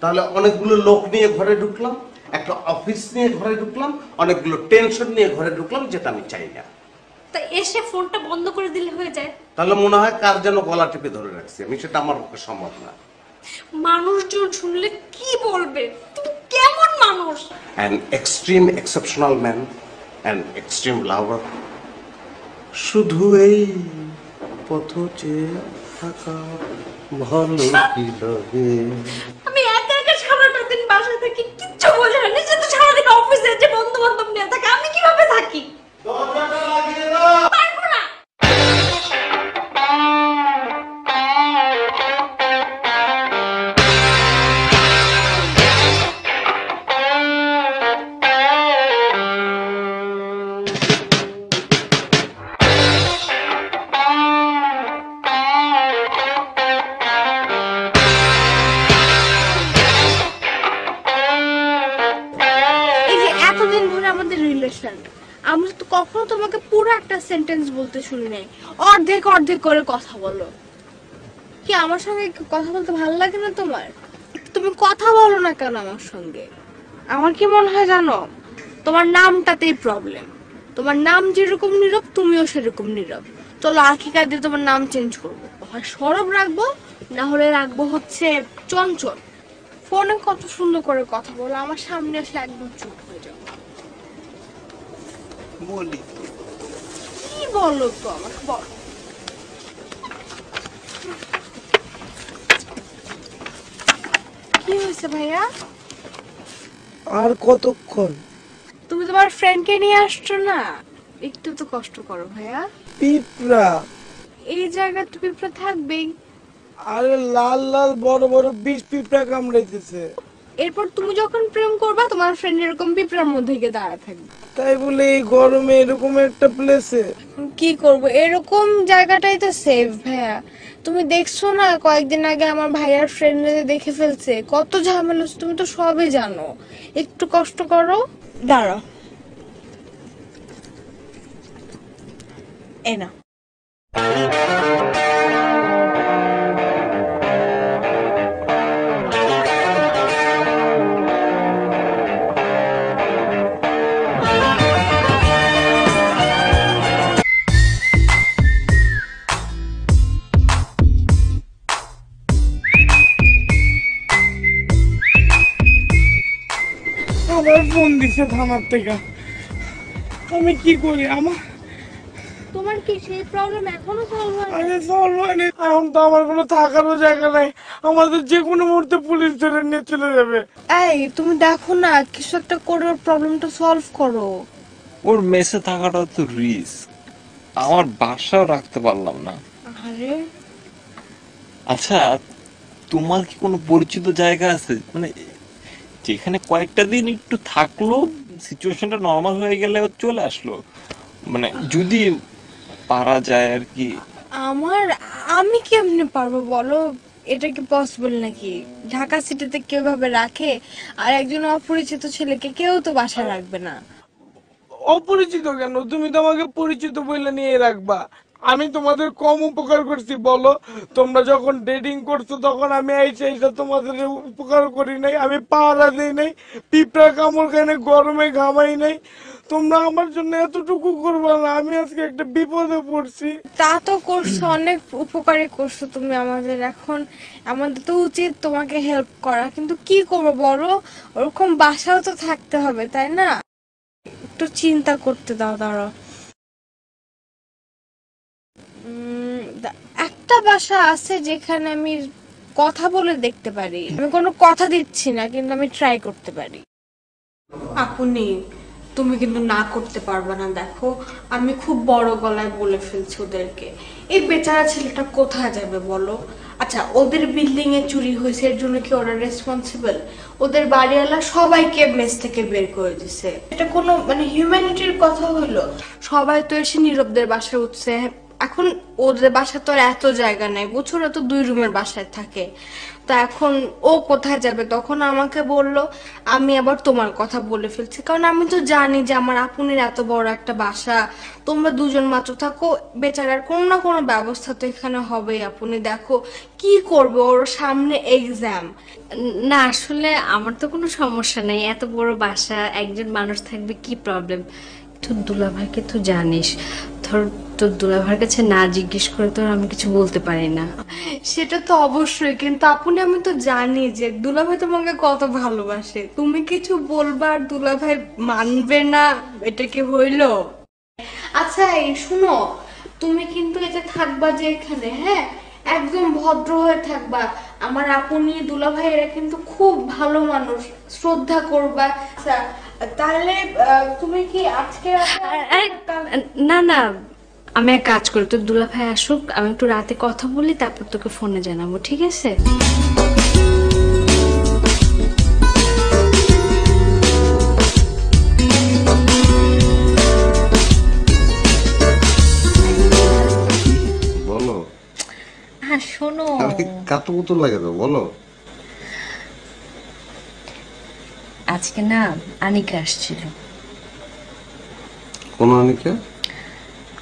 তাহলে অনেকগুলো লোক নিয়ে ঘরে ঢুকলাম, একটা অফিস নিয়ে ঘরে ঢুকলাম, অনেকগুলো টেনশন নিয়ে ঘরে ঢুকলাম, যেটা আমি চাই না। তা এসে ফোনটা বন্ধ করে দিলে হয়ে যায়। তাহলে মনে হয় কার যেন গলা টিপে ধরে রাখছি আমি, সেটা আমার পক্ষে সম্ভব না। মানুষজন শুনলে কি বলবে? তুমি কেমন মানুষ? An extreme exceptional man, an extreme lover. শুধু এই পথ চেয়ে থাকা ভালো কি লাগে। আমি একা একা সারাটা দিন বাসায় থাকি, কিচ্ছু বোঝে না। নিজে তো সারাদিন অফিসে যে বন্ধু বান্ধব নিয়ে থাকে, আমি কিভাবে থাকি? পারবো না। একটা সেন্টেন্স বলতে শুনি নাই, অর্ধেক অর্ধেক করে কথা বলো। কি আমার সঙ্গে কথা বলতে ভালো লাগে না তোমার? তুমি কথা বলো না কেন আমার সঙ্গে? আমার কি মনে হয় জানো, তোমার নামটাতেই প্রবলেম। তোমার নাম যেরকম নীরব, তুমিও সেরকম নীরব। চলো আখিকা দিয়ে তোমার নাম চেঞ্জ করবো, হয় সরব রাখবো, না হলে রাখবো হচ্ছে চঞ্চল। ফোনে কত সুন্দর করে কথা বলো, আমার সামনে আসলে একদম চুপ হয়ে যাও। বলি কি বলো তো আমাকে বলো। কি হয়েছে ভাইয়া? আর কতক্ষণ? তুমি তোমার ফ্রেন্ডকে নিয়ে আসছো না, একটু তো কষ্ট করো ভাইয়া। পিঁপড়া? এই জায়গায় তো পিঁপড়া থাকবেই। আরে লাল লাল বড় বড় বিষ পিঁপড়া কামড়াইতেছে। এরপর তুমি যখন প্রেম করবা, তোমার ফ্রেন্ড এরকম পিঁপড়ার মধ্যে গিয়ে দাঁড়া থাকবে। তাই বলে এই গরমে এরকম একটা প্লেসে? কি করব, এরকম জায়গাটাই তো সেফ ভাইয়া। তুমি দেখছো না কয়েকদিন আগে আমার ভাইয়ার ফ্রেন্ডরা দেখে ফেলছে, কত ঝামেলা হচ্ছে, তুমি তো সবই জানো। একটু কষ্ট করো, দাঁড়াও। এ না, আবার ফোন দিছে থানার থেকে। আমি কি করি? আমার তোমার কি সেই প্রবলেম এখনো সলভ হয়নি? আরে সলভ হয়নি, এখন তো আমার কোনো থাকারও জায়গা নাই। আমাদের যে কোনো মুহূর্তে পুলিশ ধরে নিয়ে চলে যাবে। এই তুমি দেখো না, কিছু একটা করে ওর প্রবলেমটা সলভ করো। ওর মেসে থাকাটা তো রিস্ক, আমার বাসাও রাখতে পারলাম না। আরে আচ্ছা, তোমার কি কোনো পরিচিত জায়গা আছে মানে যেখানে কয়েকটা দিন একটু থাকলো, সিচুয়েশনটা নর্মাল হয়ে গেলে ও চলে আসলো, মানে যদি পারা যায় আর কি? আমি কেমনে পারবো বলো? এটা কি পসিবল নাকি? ঢাকা সিটিতে কেউ ভাবে রাখে? আর একজন অপরিচিত ছেলেকে কেউ তো বাসায় রাখবে না। অপরিচিত কেন? তুমি তো আমাকে পরিচিত বলে নিয়ে রাখবা। আমি তোমাদের কম উপকার করছি বলো? তোমরা যখন ডেটিং করছো তখন আমি এইটা তোমাদের উপকার করি নাই, আমি পাহারা দিই নাই, পিঁপড়া কামড় খাই নাই, গরমে ঘামাই নাই। তোমরা আমার জন্য এতটুকু করবা না? আমি আজকে একটা বিপদে পড়ছি। তা তো করছো, অনেক উপকারী করছো তুমি আমাদের। এখন আমাদের তো উচিত তোমাকে হেল্প করা, কিন্তু কি করবো বলো? ওরকম বাসাও তো থাকতে হবে, তাই না? একটু চিন্তা করতে দাও, দাঁড়াও। একটা বাসা আছে যেখানে আমি কথা বলে দেখতে পারি। আমি কোনো কথা দিচ্ছি না, কিন্তু আমি ট্রাই করতে পারি। আপনি তুমি কিন্তু না করতে পারবে না। দেখো, আমি খুব বড় গলায় বলে ফেলছি ওদেরকে। এই বেচারা ছেলেটা কোথায় যাবে বলো? আচ্ছা, ওদের বিল্ডিং এ চুরি হয়েছে, এর জন্য কি ওরা রেসপন্সিবল? ওদের বাড়িওয়ালা সবাইকে মেস থেকে বের করে দিছে। এটা কোনো মানে হিউম্যানিটির কথা হলো? সবাই তো এসে নীরবদের বাসায় উঠছে। এখন ওদের বাসা তো আর এত জায়গা নেই, বুঝছো? ওরা তো 2 রুমের বাসায় থাকে। তো এখন ও কোথায় যাবে? তখন আমাকে বললো, আমি আবার তোমার কথা বলে ফেলছি, কারণ আমি তো জানি যে আমার আপুনের এত বড় একটা বাসা, তোমরা দুজন মাত্র থাকো, বেচারার কোনো না কোনো ব্যবস্থা তো এখানে হবেই। আপনি দেখো কি করবে, ওর সামনে এক্সাম। না আসলে আমার তো কোনো সমস্যা নেই, এত বড় বাসা, একজন মানুষ থাকবে, কি প্রবলেম? তোর দুলাভাইকে তো জানিস, ধর তোর দুলাভাইয়ের কাছে না জিজ্ঞেস করে তো আমি কিছু বলতে পারি না। সেটা তো অবশ্যই, কিন্তু আপনি আমি তো জানি যে দুলাভাই তোমাকে কত ভালোবাসে। তুমি কিছু বলবা আর দুলাভাই মানবে না, এটা কি হইলো? আচ্ছা এই শুনো, তুমি কিন্তু এটা থাকবা যে এখানে, হ্যাঁ, একদম ভদ্র হয়ে থাকবা। আমার আপনি দুলাভাই এরা কিন্তু খুব ভালো মানুষ, শ্রদ্ধা করবা। আচ্ছা তাহলে তুমি কি আজকে না না, আমি এক কাজ করি, তোর দুলাভাই আসুক, আমি একটু রাতে কথা বলি, তারপর তোকে ফোনে জানাবো, ঠিক আছে? বলো। হ্যাঁ শোনো, কাতো মতো লাগে তো, বলো। আজকে না আনিকা আসছিল। কোন আনিকা?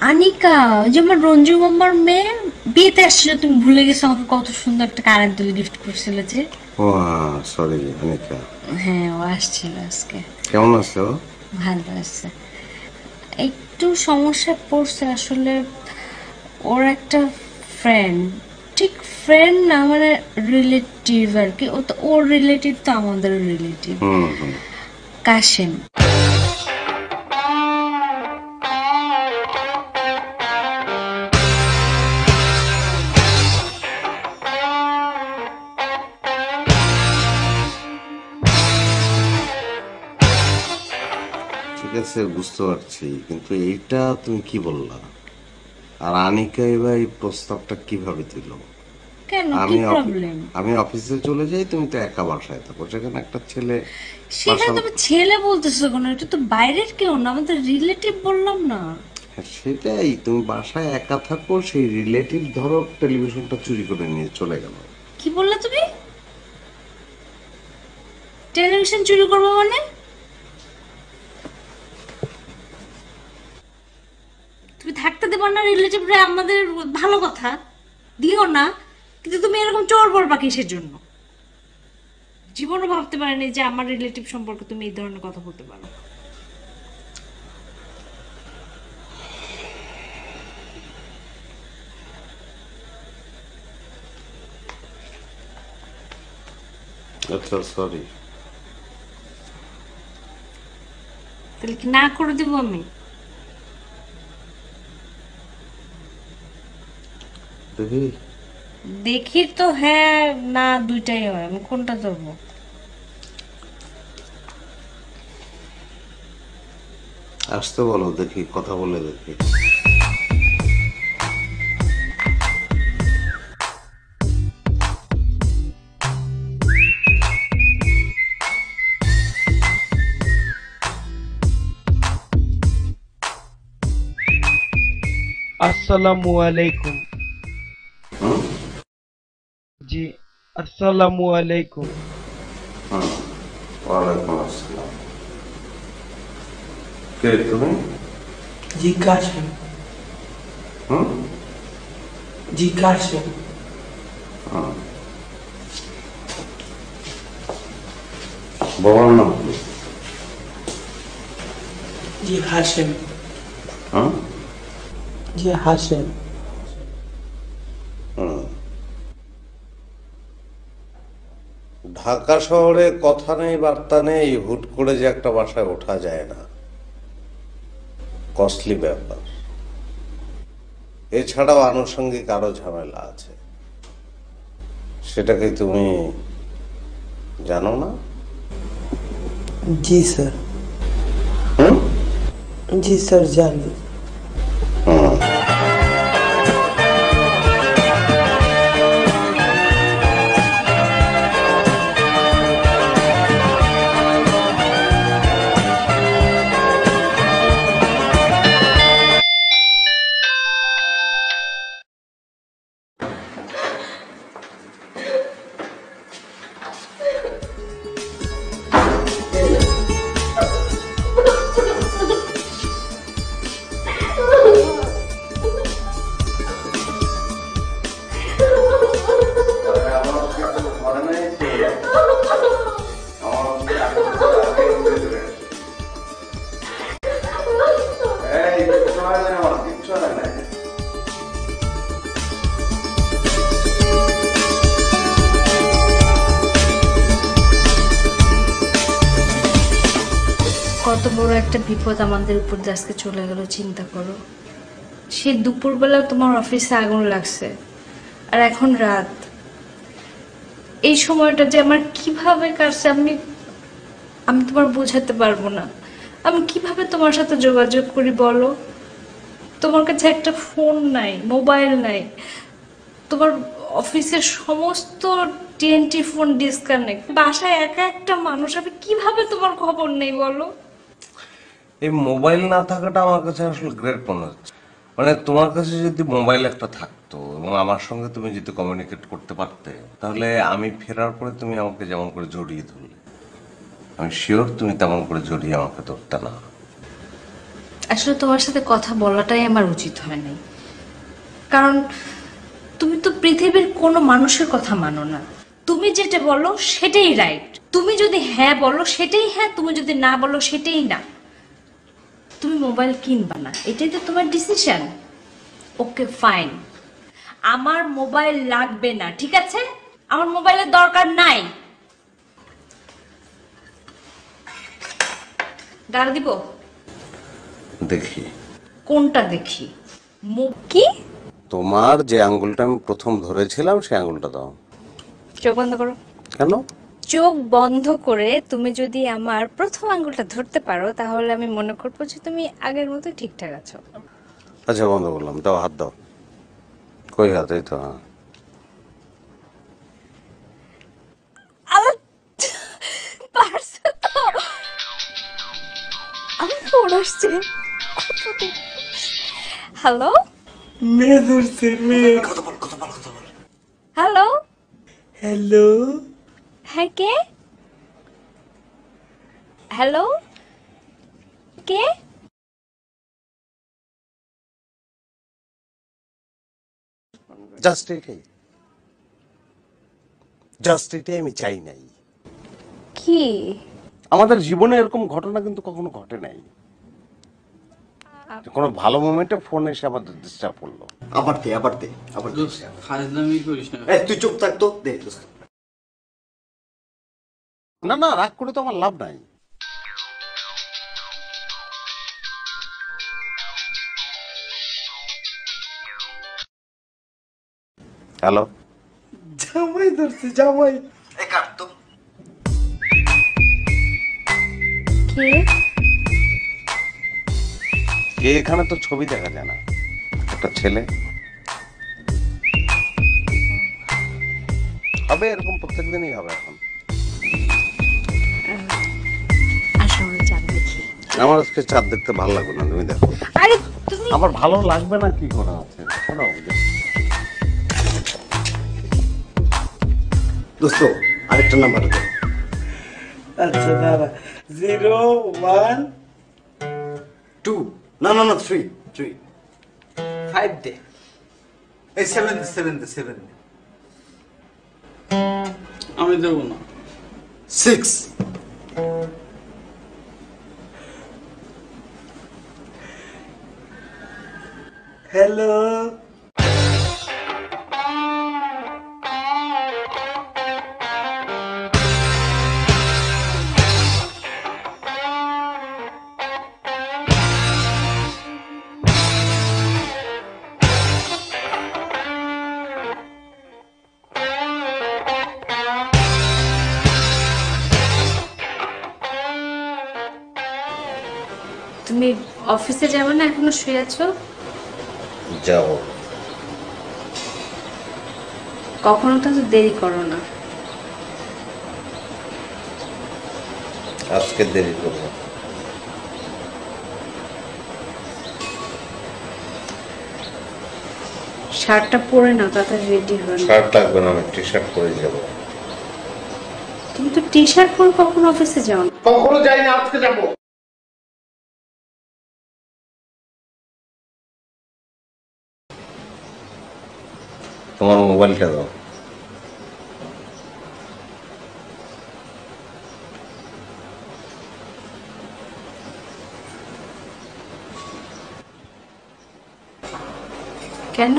আনিকা, ওই যে আমার রঞ্জু মাম্মার মেয়ে বিয়েতে আসছিল, তুমি ভুলে গেছো আমাকে কত সুন্দর একটা কানের দুল গিফট করছিল যে। ও সরি অনিকা। হ্যাঁ, ও আসছিল আজকে। কেমন আছো? ভালো আছে, একটু সমস্যায় পড়ছে আসলে। ওর একটা ফ্রেন্ড, ঠিক ফ্রেন্ড না মানে রিলেটিভ আর কি, ও তো ওর রিলেটিভ তো আমাদের রিলেটিভ, কাশেম। ঠিক আছে, বুঝতে পারছি, কিন্তু এইটা তুমি কি বললা? আর আনিকা এবার এই প্রস্তাবটা কিভাবে দিল? কেন, কি প্রবলেম? আমি অফিসে চলে যাই, তুমি তো একা বাসায় থাকো, সেখানে একটা ছেলে। সেখানে তুমি ছেলে বলতেছো কেন? এটা তো বাইরের কেউ না, আমাদের রিলেটিভ বললাম না। সেটাই, তুমি বাসায় একা থাকো, সেই রিলেটিভ ধরো টেলিভিশনটা চুরি করে নিয়ে চলে গেল। কি বললা তুমি? টেলিভিশন চুরি করবো মানে? তুমি থাকতে দেবা না রিলেটিভরা? আমাদের ভালো কথা, দিও না, কিন্তু তুমি এরকম চোর বলবা কিসের জন্য? জীবনও ভাবতে পারিনি যে আমার রিলেটিভ সম্পর্কে তুমি এই ধরনের কথা বলতে পারো। আচ্ছা সরি। তাহলে কি না করে দিব আমি? দেখি তো, হ্যাঁ না দুইটাই হয়, আমি কোনটা ধরবো? আসতে বলো, দেখি, কথা বলে দেখি। আসসালামু আলাইকুম। জি আসসালামু আলাইকুম। ওয়ালাইকুম আসসালাম। কে তুমি? জি কাশেম। জি কাশেম। বাবার নাম কি? জি হাশেম। জি হাশেম। ঢাকা শহরে কথা নেই বার্তা নেই, হুট করে যে একটা বাসায় ওঠা যায় না, কস্টলি ব্যাপার। এছাড়াও আনুষঙ্গিক আরো ঝামেলা আছে, সেটাকে তুমি জানো না? জি স্যার। জি স্যার জানি। কত বড় একটা বিপদ আমাদের উপর দিয়ে আজকে চলে গেল, চিন্তা করো। সে দুপুরবেলা তোমার অফিসে আগুন লাগছে, আর এখন রাত। এই সময়টা যে আমার কিভাবে কাটছে আমি তোমার বোঝাতে পারবো না। আমি কিভাবে তোমার সাথে যোগাযোগ করি বলো? তোমার কাছে একটা ফোন নাই, মোবাইল নাই, তোমার অফিসের সমস্ত টিএনটি ফোন ডিসকানেক্ট, বাসায় একা একটা মানুষ, আমি কিভাবে তোমার খবর নেই বলো? এই মোবাইল না থাকাটা আমার কাছে আসলে গ্রেট মনে হচ্ছে। মানে তোমার কাছে যদি মোবাইল একটা থাকতো এবং আমার সঙ্গে তুমি যদি কমিউনিকেট করতে পারতে, তাহলে আমি ফেরার পরে তুমি আমাকে যেমন করে জড়িয়ে ধরলে, আমি শিওর তুমি তেমন করে জড়িয়ে আমাকে ধরতে না। আসলে তোমার সাথে কথা বলাটাই আমার উচিত হয় নাই, কারণ তুমি তো পৃথিবীর কোনো মানুষের কথা মানো না। তুমি যেটা বলো সেটাই রাইট। তুমি যদি হ্যাঁ বলো সেটাই হ্যাঁ, তুমি যদি না বলো সেটাই না। তুমি মোবাইল কিনবা না, এটাই তো তোমার ডিসিশন। ওকে ফাইন, আমার মোবাইল লাগবে না, ঠিক আছে? আমার মোবাইলের দরকার নাই। গাল দিব? দেখি কোনটা দেখি? কি? তোমার যে আঙ্গুলটা আমি প্রথম ধরেছিলাম সেই আঙ্গুলটা দাও। চোখ বন্ধ করো। কেন? চোখ বন্ধ করে তুমি যদি আমার প্রথম আঙ্গুলটা ধরতে পারো তাহলে আমি মনে করবো যে তুমি আগের মতো ঠিকঠাক আছো। আচ্ছা বন্ধ করলাম, দাও হাত দাও। কই হাত? এই তো। হ্যাঁ, পারছো তো? আমি ফোন আসছে। হ্যালো, মেয়ে ধরছে মেয়ে। হ্যালো হ্যালো, হ্যাঁ কে? হ্যালো কে? জাস্ট এটাই, জাস্ট এটাই আমি চাই নাই। কি? আমাদের জীবনে এরকম ঘটনা কিন্তু কখনো ঘটে নাই। কোনো ভালো মোমেন্টে ফোন এসে আমাদের ডিস্টার্ব করলো। আবার দে, আবার দে, আবার দে। ফাজলামি করিস না। এই তুই চুপ থাক তো, দে দোস্ত। না না, রাগ করে তো আমার লাভ নাই। হ্যালো, জামাই ধরছে জামাই। এই কাট তো। কে? কে? এখানে তো ছবি দেখা যায় না। একটা ছেলে হবে, এরকম প্রত্যেকদিনই হবে এখন। আসো আমরা চাঁদ দেখি। আমার আজকে চাঁদ দেখতে ভালো লাগবে না, তুমি দেখো। আরে তুমি, আমার ভালো লাগবে না কি করা আছে? শোনো, দোস্ত আরেকটা নাম্বার দে। আচ্ছা দাঁড়া, 0 1 2 না না না 3 5 দে। এই 7 দে। আমি দেবো না। 6 হ্যালো। তুমি অফিসে যাবে না? এখনো শুয়ে আছো? যাও। কখনো তো দেরি করো না। আজকে দেরি করবো। শার্টটা পরে নাও, তাড়াতাড়ি রেডি হয়ে নাও। শার্ট লাগবে না, আমি টি শার্ট পরে যাবো। তুমি তো টি শার্ট পরে কখনো অফিসে যাও না। কখনো যাই না, আজকে যাবো। তোমার মোবাইলটা দাও। কেন?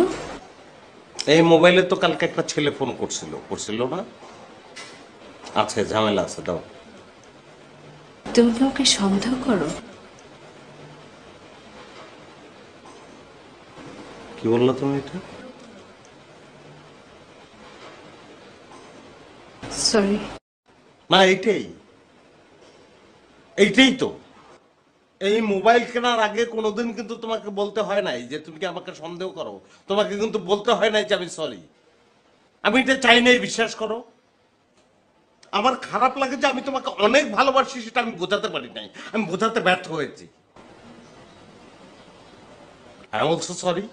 এই মোবাইলে তো কালকে একটা ছেলে ফোন করছিল না? আছে, ঝামেলা আছে, দাও। তুমি কি ওকে সন্দেহ করো? কি বললো তুমি এটা? সরি। না, এইটাই তো। এই মোবাইল কেনার আগে কোনোদিন কিন্তু তোমাকে বলতে হয় নাই যে তুমি কি আমাকে সন্দেহ করো। তোমাকে কিন্তু বলতে হয় নাই যে আমি সরি। আমি এটা চাই নাই, বিশ্বাস করো। আমার খারাপ লাগে যে আমি তোমাকে অনেক ভালোবাসি, সেটা আমি বোঝাতে পারি নাই, আমি বোঝাতে ব্যর্থ হয়েছি। I am also sorry.